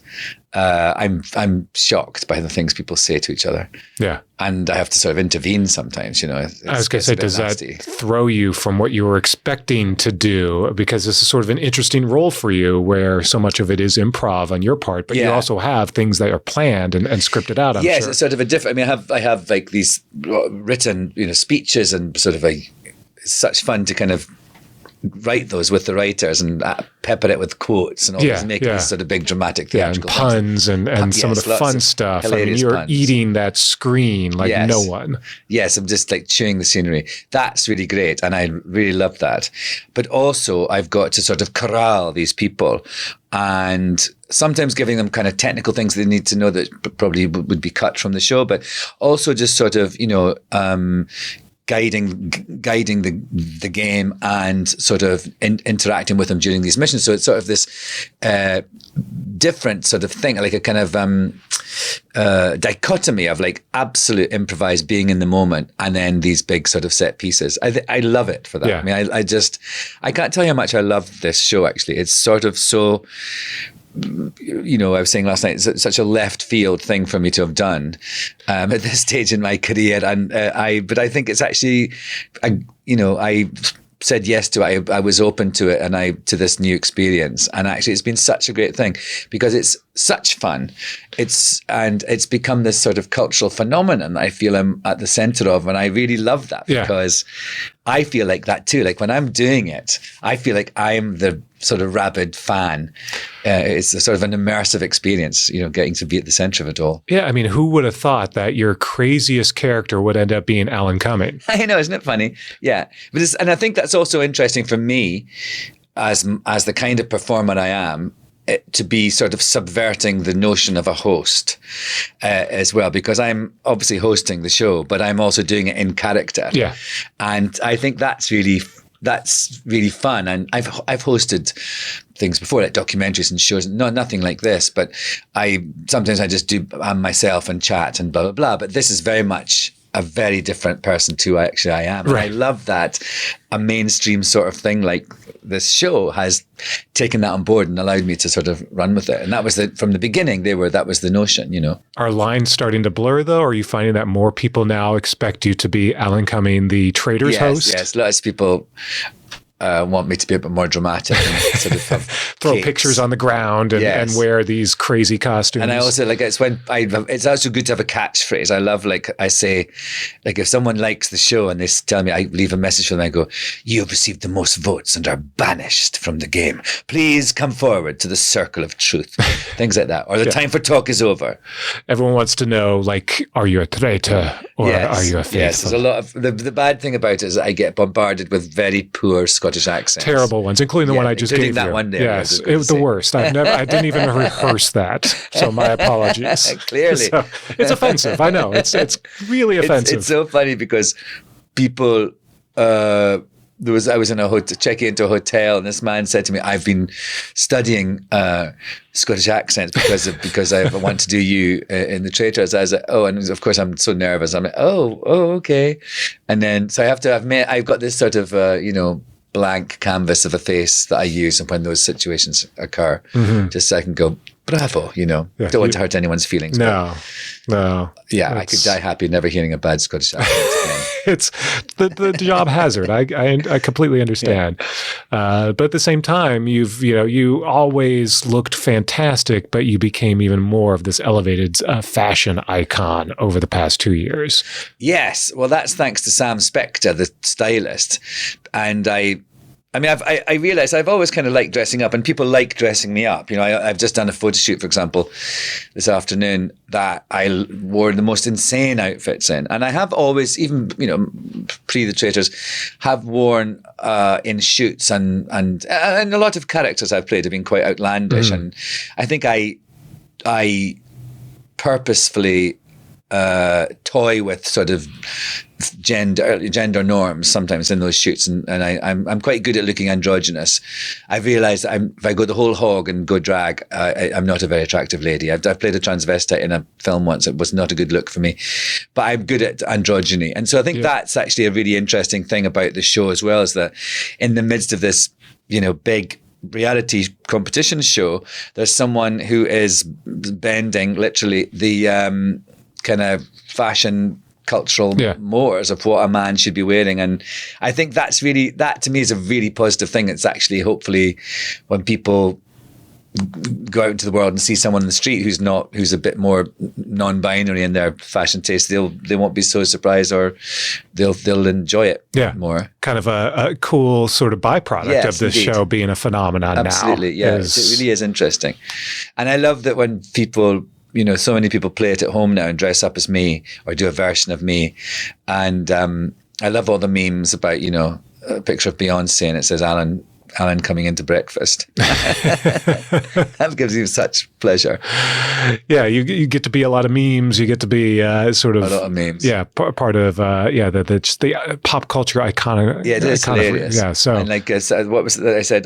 I'm shocked by the things people say to each other. Yeah. And I have to sort of intervene sometimes, I was going to say, does that throw you from what you were expecting to do? Because this is sort of an interesting role for you where so much of it is improv on your part, but you also have things that are planned and scripted out, I'm sure. It's sort of a different, I have like these written, speeches and sort of it's such fun to kind of write those with the writers and pepper it with quotes and all this, make these sort of big dramatic theatrical and puns and some of the fun stuff. I mean, you're puns. eating that screen like no one. Yes, I'm just like chewing the scenery. That's really great, and I really love that. But also, I've got to sort of corral these people, and sometimes giving them kind of technical things they need to know that probably would be cut from the show, but also just sort of, guiding the game and sort of interacting with them during these missions. So it's sort of this different sort of thing, like a kind of dichotomy of like absolute improvised being in the moment and then these big sort of set pieces. I love it for that. Yeah. I mean, I can't tell you how much I love this show, actually. It's sort of so... I was saying last night, it's such a left field thing for me to have done at this stage in my career, but I think it's actually, I said yes to it. I was open to it, and to this new experience, and actually, it's been such a great thing because it's such fun. It's become this sort of cultural phenomenon that I feel I'm at the center of, and I really love that because I feel like that too. Like when I'm doing it, I feel like I'm the sort of rabid fan. It's a sort of an immersive experience, getting to be at the center of it all. Yeah, I mean, who would have thought that your craziest character would end up being Alan Cumming? I know, isn't it funny? Yeah, and I think that's also interesting for me as the kind of performer I am, to be sort of subverting the notion of a host as well, because I'm obviously hosting the show, but I'm also doing it in character. Yeah, and I think that's really fun. And I've hosted things before, like documentaries and shows. Nothing like this, but sometimes I just do myself and chat and blah blah blah. But this is very much a very different person to I am. And I love that a mainstream sort of thing like this show has taken that on board and allowed me to sort of run with it. And that was from the beginning, that was the notion, Are lines starting to blur though? Or are you finding that more people now expect you to be Alan Cumming, the Traitors host? Yes, lots of people want me to be a bit more dramatic and sort of throw pictures on the ground and wear these crazy costumes. And I also it's also good to have a catchphrase. I love, I say, if someone likes the show and they tell me, I leave a message for them, I go, "You have received the most votes and are banished from the game. Please come forward to the circle of truth." Things like that. Or the time for talk is over. Everyone wants to know, are you a traitor or are you a faithful? Yes, there's a lot of the bad thing about it is that I get bombarded with very poor Scottish accents. Terrible ones, including the one I just gave you. That one day. Yes, it was the worst. I didn't even rehearse that. So my apologies. Clearly. So, it's offensive. I know. It's really offensive. It's so funny because people, I was in checking into a hotel, and this man said to me, "I've been studying Scottish accents because I want to do you in the Traitors." I was like, "Oh," and of course I'm so nervous. I'm like, "Oh, okay." And then so I've got this sort of blank canvas of a face that I use when those situations occur, just so I can go, "Bravo," Don't want to hurt anyone's feelings. No. Yeah, I could die happy never hearing a bad Scottish accent again. It's the job hazard. I completely understand. But at the same time, you always looked fantastic, but you became even more of this elevated fashion icon over the past 2 years. Yes. Well, that's thanks to Sam Spector, the stylist. And I realized I've always kind of liked dressing up, and people like dressing me up. I've just done a photo shoot, for example, this afternoon that I wore the most insane outfits in. And I have always, even, pre the Traitors, have worn in shoots and a lot of characters I've played have been quite outlandish. And I think I purposefully toy with sort of gender norms sometimes in those shoots, and I'm quite good at looking androgynous. I've realised that if I go the whole hog and go drag, I'm not a very attractive lady. I've played a transvestite in a film once. It was not a good look for me, but I'm good at androgyny, and so I think that's actually a really interesting thing about the show as well, is that in the midst of this, big reality competition show, there's someone who is bending literally the kind of fashion cultural mores of what a man should be wearing. And I think that to me is a really positive thing. It's actually, hopefully, when people go out into the world and see someone in the street who's a bit more non-binary in their fashion taste, they won't be so surprised, or they'll enjoy it more. Kind of a cool sort of byproduct of this show being a phenomenon. Absolutely, now. It really is interesting. And I love that when people, so many people play it at home now and dress up as me or do a version of me. And I love all the memes about, a picture of Beyonce and it says Alan coming into breakfast. That gives you such pleasure. Yeah, you get to be a lot of memes. You get to be sort of a lot of memes. Yeah, part of the pop culture iconic. Yeah, it is hilarious. Yeah, so and like what was it that I said?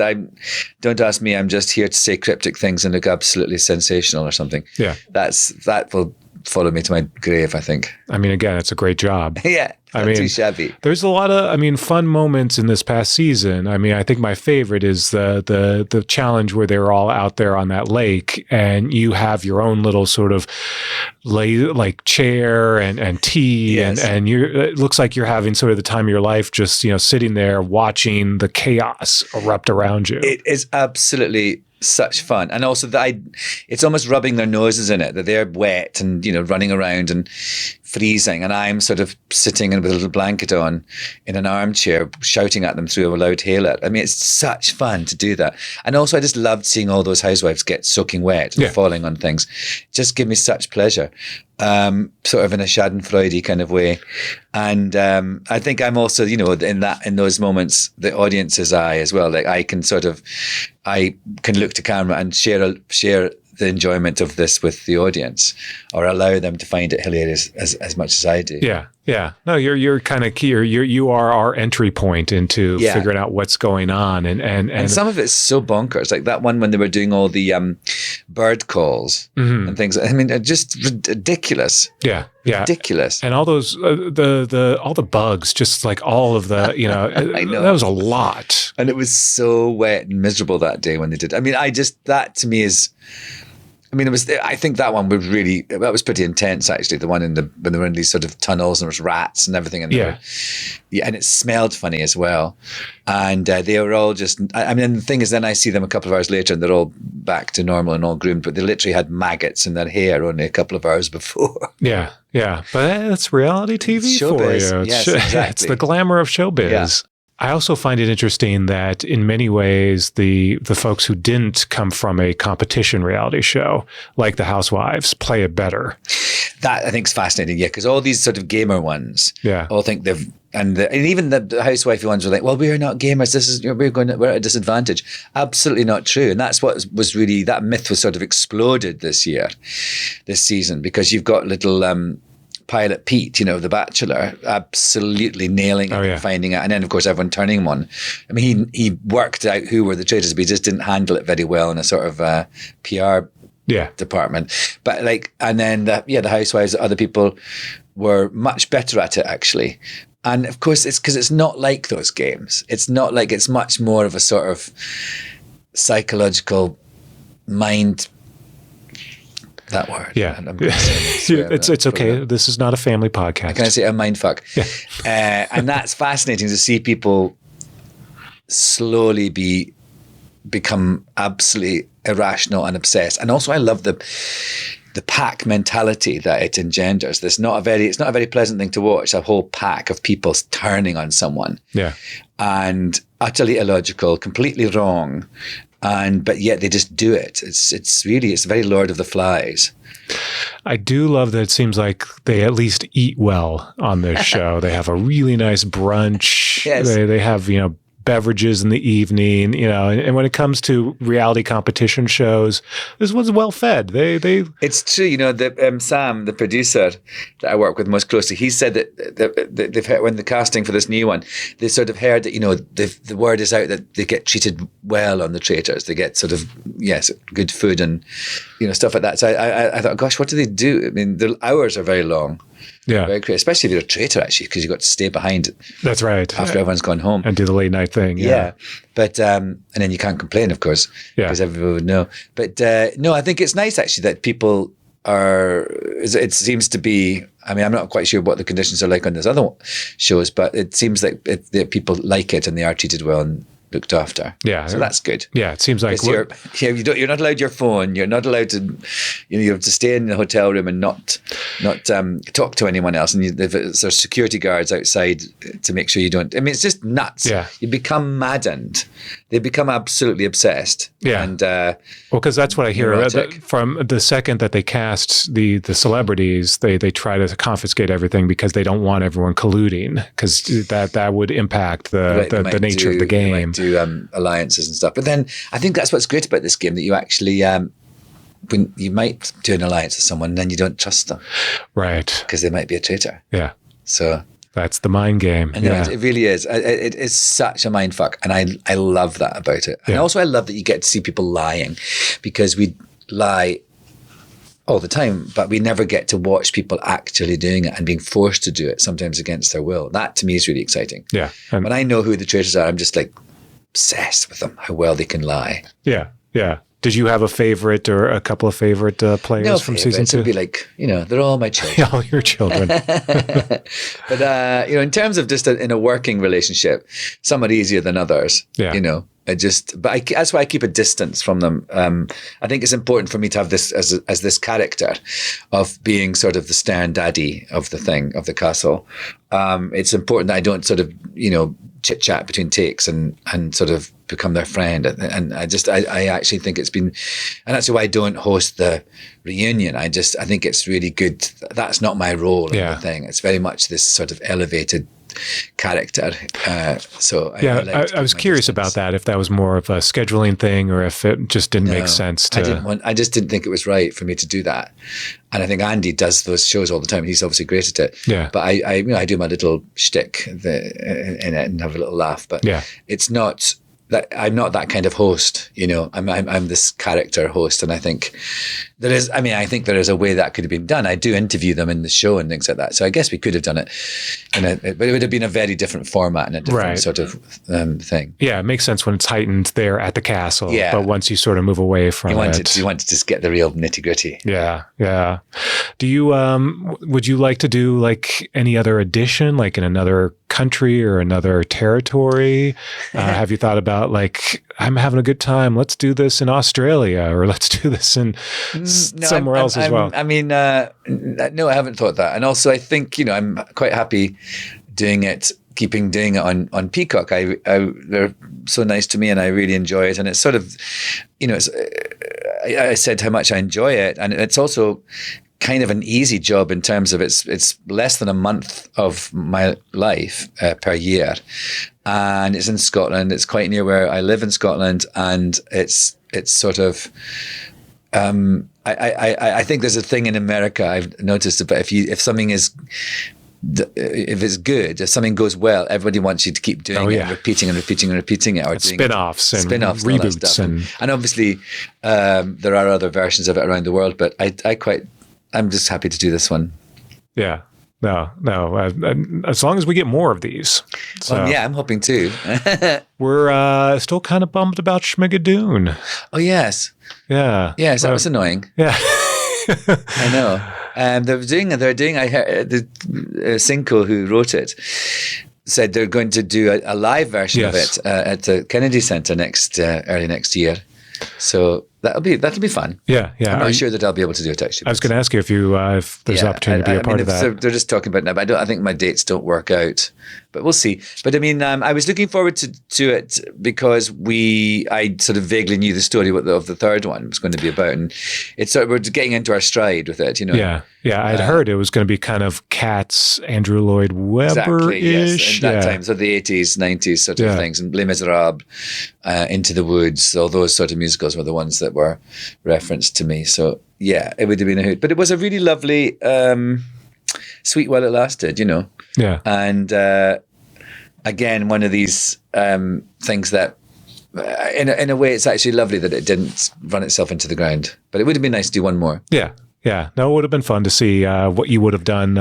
Don't ask me. I'm just here to say cryptic things and look absolutely sensational or something. Yeah, that will follow me to my grave, I think. I mean, again, it's a great job. Yeah. Too shabby. There's a lot of, fun moments in this past season. I think my favorite is the challenge where they were all out there on that lake, and you have your own little sort of chair and tea, yes. and it looks like you're having sort of the time of your life, just sitting there watching the chaos erupt around you. It is absolutely such fun. And also it's almost rubbing their noses in it, that they're wet and, running around and freezing. And I'm sort of sitting with a little blanket on in an armchair, shouting at them through a loud hailer. It's such fun to do that. And also I just loved seeing all those housewives get soaking wet and falling on things. Just give me such pleasure. Sort of in a schadenfreude kind of way. And I think I'm also, in those moments, the audience's eye as well. Like I can look to camera and share the enjoyment of this with the audience, or allow them to find it hilarious as much as I do. Yeah. No, you're kind of key. You are our entry point into figuring out what's going on, and some of it's so bonkers. Like that one when they were doing all the bird calls and things. Just ridiculous. Yeah. Ridiculous. And all those all the bugs, just like all of the I know. That was a lot. And it was so wet and miserable that day when they did. That to me is. I think that one was pretty intense actually. The one when they were in these sort of tunnels and there was rats and everything in there. Yeah, and it smelled funny as well. And they were all just. The thing is, then I see them a couple of hours later and they're all back to normal and all groomed, but they literally had maggots in their hair only a couple of hours before. Yeah, but that's reality TV for you. Yes, exactly. It's the glamour of showbiz. Yeah. I also find it interesting that in many ways, the folks who didn't come from a competition reality show, like the Housewives, play it better. That I think is fascinating, because all these sort of gamer ones, all think they've, and even the housewifey ones are like, well, we're not gamers. We're at a disadvantage. Absolutely not true. And that's what was really, that myth was sort of exploded this season, because you've got little Pilot Pete, the Bachelor, absolutely nailing it and finding out. And then, of course, everyone turning him on. He worked out who were the traitors, but he just didn't handle it very well in a sort of PR department. But and then the housewives, other people were much better at it, actually. And of course, it's because it's not like those games. It's not like, it's much more of a sort of psychological mind. That word. Yeah. It's okay. This is not a family podcast. Can I say a mind fuck? Yeah. And that's fascinating to see people slowly become absolutely irrational and obsessed. And also I love the pack mentality that it engenders. It's not a very pleasant thing to watch, a whole pack of people turning on someone. Yeah. And utterly illogical, completely wrong. But yet they just do it. It's very Lord of the Flies. I do love that it seems like they at least eat well on this show. They have a really nice brunch. Yes. They have, beverages in the evening, and when it comes to reality competition shows, this one's well fed. It's true, Sam, the producer that I work with most closely, he said that they've heard, when the casting for this new one, they sort of heard that the word is out that they get treated well on the Traitors. They get sort of good food and stuff like that. So I thought, gosh, what do they do? The hours are very long. Yeah, very great, especially if you're a traitor, actually, because you've got to stay behind. That's right. After everyone's gone home and do the late night thing. Yeah, but and then you can't complain, of course, because everyone would know. But no, I think it's nice actually that people are. It seems to be. I'm not quite sure what the conditions are like on those other shows, but it seems like that people like it and they are treated well. And looked after. Yeah. So that's good. Yeah, it seems like you're not allowed your phone. You're not allowed to, you have to stay in the hotel room and not talk to anyone else. And there's security guards outside to make sure you don't. I mean, it's just nuts. Yeah. You become maddened. They become absolutely obsessed. Yeah. And because that's what I hear neurotic. from the second that they cast the celebrities, they try to confiscate everything because they don't want everyone colluding, because that would impact the nature of the game. They might do alliances and stuff. But then I think that's what's great about this game, that you actually when you might do an alliance with someone, then you don't trust them, right? Because they might be a traitor. Yeah. So that's the mind game. And it really is. It is such a mind fuck, and I love that about it. And also I love that you get to see people lying, because we lie all the time, but we never get to watch people actually doing it and being forced to do it, sometimes against their will. That to me is really exciting. Yeah. When I know who the traitors are, I'm just like obsessed with them, how well they can lie. Yeah. Yeah. Did you have a favorite or a couple of favorite players from season 2? It'd be like, they're all my children. All your children. But, in terms of just in a working relationship, some are easier than others. Yeah. That's why I keep a distance from them. I think it's important for me to have this as this character of being sort of the stern daddy of the castle. It's important that I don't sort of, chit chat between takes and sort of become their friend. And I actually think it's been, and that's why I don't host the reunion. I think it's really good. That's not my role in the thing. It's very much this sort of elevated character. So I was curious about that, if that was more of a scheduling thing or if it just didn't make sense to. I just didn't think it was right for me to do that. And I think Andy does those shows all the time. He's obviously great at it. Yeah. But I do my little shtick in it and have a little laugh. But it's not that I'm not that kind of host. I'm this character host, and I think there is. I mean, I think there is a way that could have been done. I do interview them in the show and things like that. So I guess we could have done it, but it would have been a very different format and a different sort of thing. Yeah, it makes sense when it's heightened there at the castle. Yeah. But once you sort of move away from you want to just get the real nitty gritty. Yeah, yeah. Do you would you like to do like any other edition, like in another country or another territory? Have you thought about like, I'm having a good time, let's do this in Australia, or let's do this in somewhere else as well? I mean, no, I haven't thought that. And also I think, I'm quite happy keeping doing it on Peacock. They're so nice to me and I really enjoy it. And it's sort of, I said how much I enjoy it. And it's also kind of an easy job in terms of it's less than a month of my life per year, and it's in Scotland. It's quite near where I live in Scotland, and it's sort of. I think there's a thing in America I've noticed about if something is. If it's good, if something goes well, everybody wants you to keep doing it, and repeating it, or doing spin-offs and reboots, and obviously there are other versions of it around the world. But I'm just happy to do this one. Yeah. No. As long as we get more of these. So. Well, yeah, I'm hoping to. We're still kind of bummed about Schmigadoon. Oh, yes. Yeah. Yes, that was annoying. Yeah. I know. They're doing. I heard Cinco, who wrote it, said they're going to do a live version of it at the Kennedy Center early next year. So that'll be fun. Yeah. I'm not sure that I'll be able to do it actually. I was going to ask you if there's an opportunity to be a part of that. They're just talking about it now, but I think my dates don't work out. But we'll see. But I mean, I was looking forward to it because I sort of vaguely knew the story of the third one was going to be about, and it's we're getting into our stride with it, Yeah. I'd heard it was going to be kind of Cats, Andrew Lloyd Webber-ish. Exactly, yes. At that time, so the 80s, 90s sort of things, and Les Miserables, Into the Woods, all those sort of musicals were the ones that were referenced to me. So yeah, it would have been a hoot. But it was a really lovely, sweet while it lasted, Yeah. And again, one of these things that, in a way, it's actually lovely that it didn't run itself into the ground. But it would have been nice to do one more. Yeah. No, it would have been fun to see what you would have done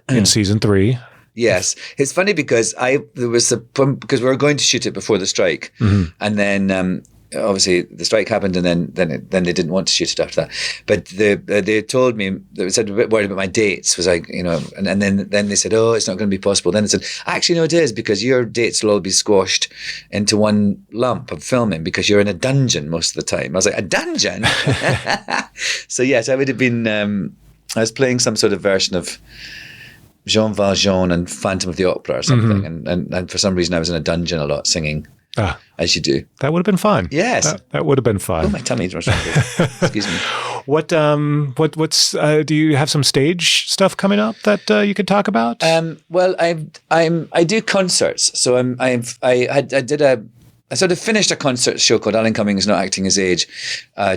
in season 3. Yes, it's funny because because we were going to shoot it before the strike, and then obviously the strike happened, and then they didn't want to shoot it after that. But they told me, they said a bit worried about my dates. Was like, and then they said, oh, it's not going to be possible. Then they said, actually, no, it is, because your dates will all be squashed into one lump of filming because you're in a dungeon most of the time. I was like, a dungeon? So yes, I would have been. I was playing some sort of version of Jean Valjean and Phantom of the Opera or something, and for some reason I was in a dungeon a lot singing, as you do. That would have been fun. Yes, that would have been fun. Oh, my tummy's excuse me. What's do you have some stage stuff coming up that you could talk about? Well, I do concerts, so I sort of finished a concert show called Alan Cumming is Not Acting His Age,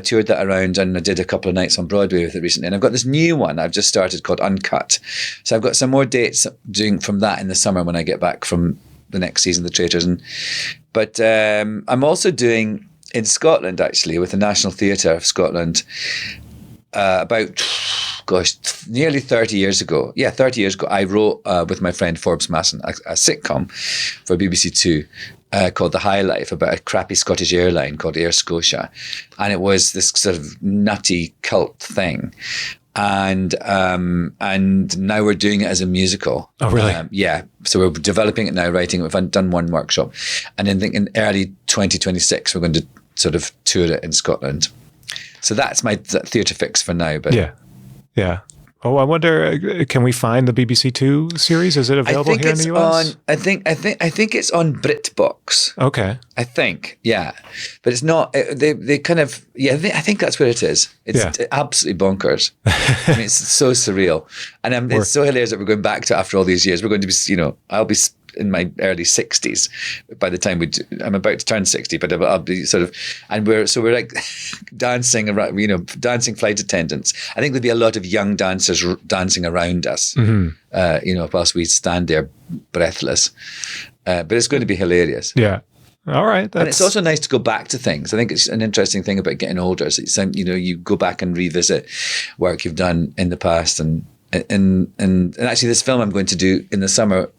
toured that around, and I did a couple of nights on Broadway with it recently. And I've got this new one I've just started called Uncut. So I've got some more dates doing from that in the summer when I get back from the next season of The Traitors. But I'm also doing in Scotland, actually, with the National Theatre of Scotland, nearly 30 years ago. Yeah, 30 years ago, I wrote with my friend Forbes Masson a sitcom for BBC Two. Called The High Life, about a crappy Scottish airline called Air Scotia. And it was this sort of nutty cult thing. And now we're doing it as a musical. Oh, really? Yeah. So we're developing it now, writing it. We've done one workshop. And then in early 2026, we're going to sort of tour it in Scotland. So that's my theatre fix for now. But yeah. Oh, I wonder, can we find the BBC Two series? Is it available here in the US? I think it's on BritBox. Okay. I think, yeah. But it's not, they kind of, I think that's where it is. It's absolutely bonkers. I mean, it's so surreal. And it's so hilarious that we're going back to after all these years. We're going to be, I'll be in my early 60s by the time I'm about to turn 60, but I'll be sort of, and we're like dancing around, dancing flight attendants. I think there'll be a lot of young dancers dancing around us, whilst we stand there breathless. But it's going to be hilarious. Yeah. All right. And it's also nice to go back to things. I think it's an interesting thing about getting older. Is you go back and revisit work you've done in the past, and actually this film I'm going to do in the summer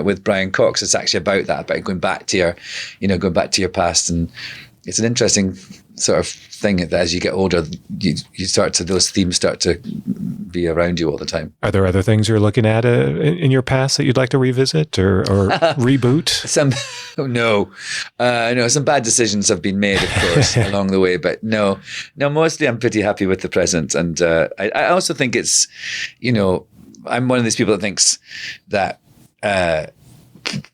with Brian Cox, it's actually about that, about going back to your past. And it's an interesting sort of thing that as you get older, those themes start to be around you all the time. Are there other things you're looking at in your past that you'd like to revisit or reboot? Some bad decisions have been made, of course, along the way, but no, mostly I'm pretty happy with the present. And I also think it's, I'm one of these people that thinks that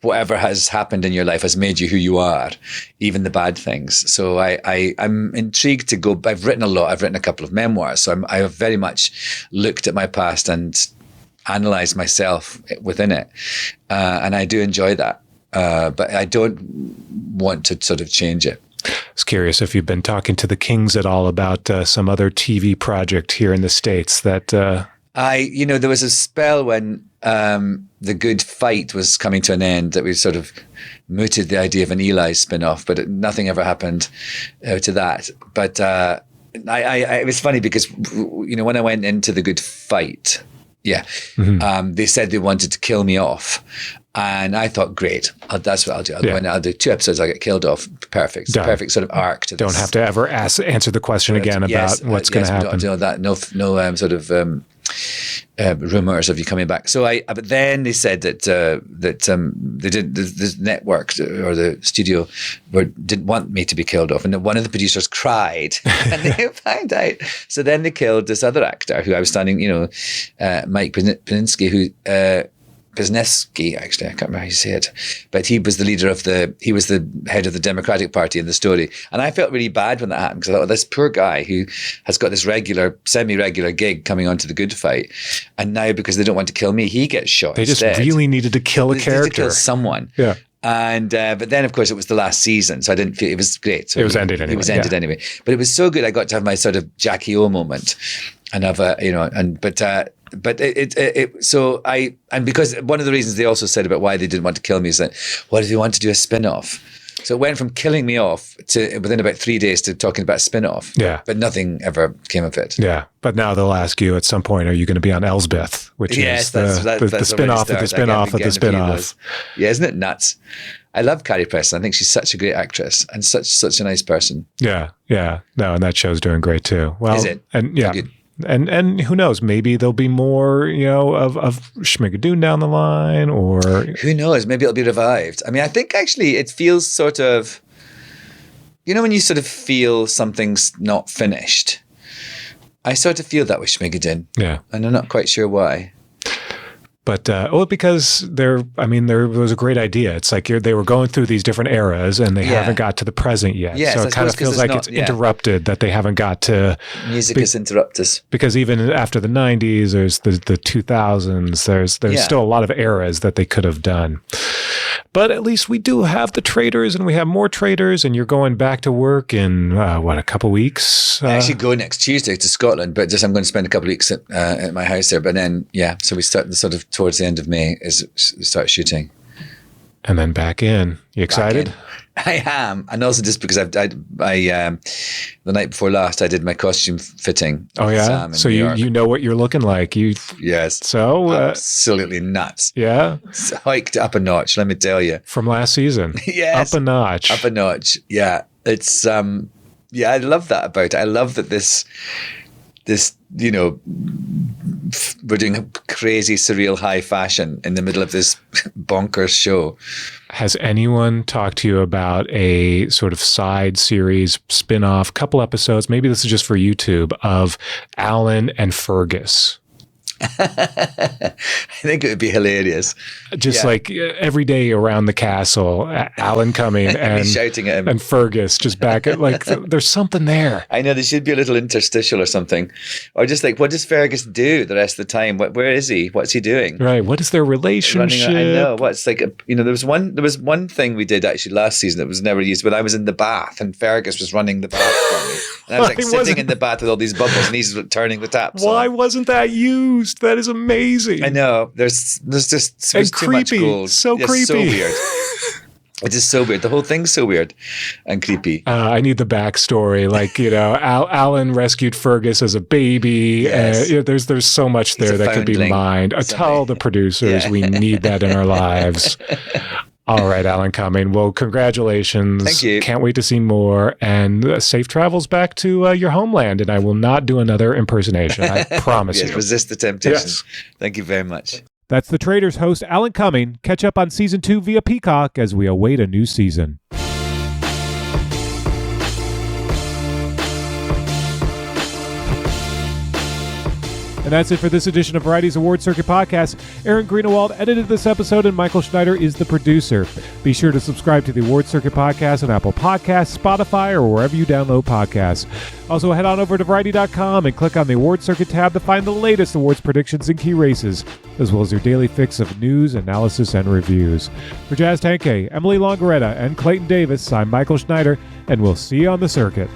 whatever has happened in your life has made you who you are, even the bad things. So I'm intrigued to go. I've written a lot. I've written a couple of memoirs. So I have very much looked at my past and analysed myself within it. And I do enjoy that. But I don't want to sort of change it. I was curious if you've been talking to the Kings at all about some other TV project here in the States that... there was a spell when The Good Fight was coming to an end that we sort of mooted the idea of an Eli spin-off, but nothing ever happened to that. But it was funny because, when I went into The Good Fight, they said they wanted to kill me off. And I thought, great, that's what I'll do. I'll do 2 episodes, I'll get killed off. Perfect. It's a perfect sort of arc to this. Don't have to ever answer the question again about what's going to happen. Don't do that. No sort of rumors of you coming back. So but then they said that they did the network or the studio didn't want me to be killed off, and that one of the producers cried, and they found out. So then they killed this other actor who I was standing, Mike Pininsky, who. Wisniewski, actually, I can't remember how you say it, but he was the head of the Democratic Party in the story. And I felt really bad when that happened, because I thought, this poor guy who has got this semi-regular gig coming onto The Good Fight, and now because they don't want to kill me, he gets shot. They just really needed to kill a character. They needed to kill someone. Yeah. And but then, of course, it was the last season, so I didn't feel it was great. So it was ended anyway. It was ended anyway, but it was so good. I got to have my sort of Jackie O moment, and have because one of the reasons they also said about why they didn't want to kill me is that, what if they want to do a spin-off? So it went from killing me off to within about 3 days to talking about a spin-off. Yeah. But nothing ever came of it. Yeah. But now they'll ask you at some point, are you going to be on Elsbeth? Which is the spin-off of the spin-off of the spin-off. Yeah, isn't it nuts? I love Carrie Preston. I think she's such a great actress and such a nice person. Yeah. No, and that show's doing great too. Well, Is it? And yeah. Good. And who knows? Maybe there'll be more, of Schmigadoon down the line, or who knows? Maybe it'll be revived. I mean, I think actually it feels sort of, when you sort of feel something's not finished. I sort of feel that with Schmigadoon. Yeah, and I'm not quite sure why. But because there was a great idea. It's like they were going through these different eras, and they haven't got to the present yet. Yes, so it kind of feels like it's interrupted, that they haven't got to. Music is interrupted. Because even after the 90s, there's the 2000s, there's still a lot of eras that they could have done. But at least we do have the Traitors, and we have more Traitors, and you're going back to work in, a couple weeks? I actually go next Tuesday to Scotland, but I'm going to spend a couple of weeks at my house there. But then, so we start towards the end of May we start shooting. And then back in. You excited? I am. And also just because I the night before last, I did my costume fitting. Oh, yeah? So you know what you're looking like. Yes. So? Absolutely nuts. Yeah? It's hiked up a notch, let me tell you. From last season. Yes. Up a notch. Up a notch. Yeah. It's, I love that about it. I love that this, we're doing crazy, surreal high fashion in the middle of this bonkers show. Has anyone talked to you about a sort of side series, spin-off, couple episodes, maybe this is just for YouTube, of Alan and Fergus? I think it would be hilarious. Just like every day around the castle, Alan Cumming and shouting at him, and Fergus just back at there's something there. I know there should be a little interstitial or something, or just like, what does Fergus do the rest of the time? Where is he? What's he doing? Right. What is their relationship? I know. What's there was one thing we did actually last season that was never used, but I was in the bath and Fergus was running the bath for me, and I was sitting in the bath with all these bubbles, and he's turning the taps. Why wasn't that used? That is amazing. I know. There's too much gold. So creepy. So weird. It is so weird. The whole thing's so weird and creepy. I need the backstory. Alan rescued Fergus as a baby. Yes. There's so much there that could be mined. Tell the producers we need that in our lives. All right, Alan Cumming. Well, congratulations. Thank you. Can't wait to see more. And safe travels back to your homeland. And I will not do another impersonation. I promise you. Resist the temptation. Yes. Thank you very much. That's the Traitors host, Alan Cumming. Catch up on Season 2 via Peacock as we await a new season. And that's it for this edition of Variety's Award Circuit Podcast. Aaron Greenewald edited this episode, and Michael Schneider is the producer. Be sure to subscribe to the Award Circuit Podcast on Apple Podcasts, Spotify, or wherever you download podcasts. Also, head on over to Variety.com and click on the Award Circuit tab to find the latest awards predictions and key races, as well as your daily fix of news, analysis, and reviews. For Jazz Tanke, Emily Longaretta, and Clayton Davis, I'm Michael Schneider, and we'll see you on the circuit.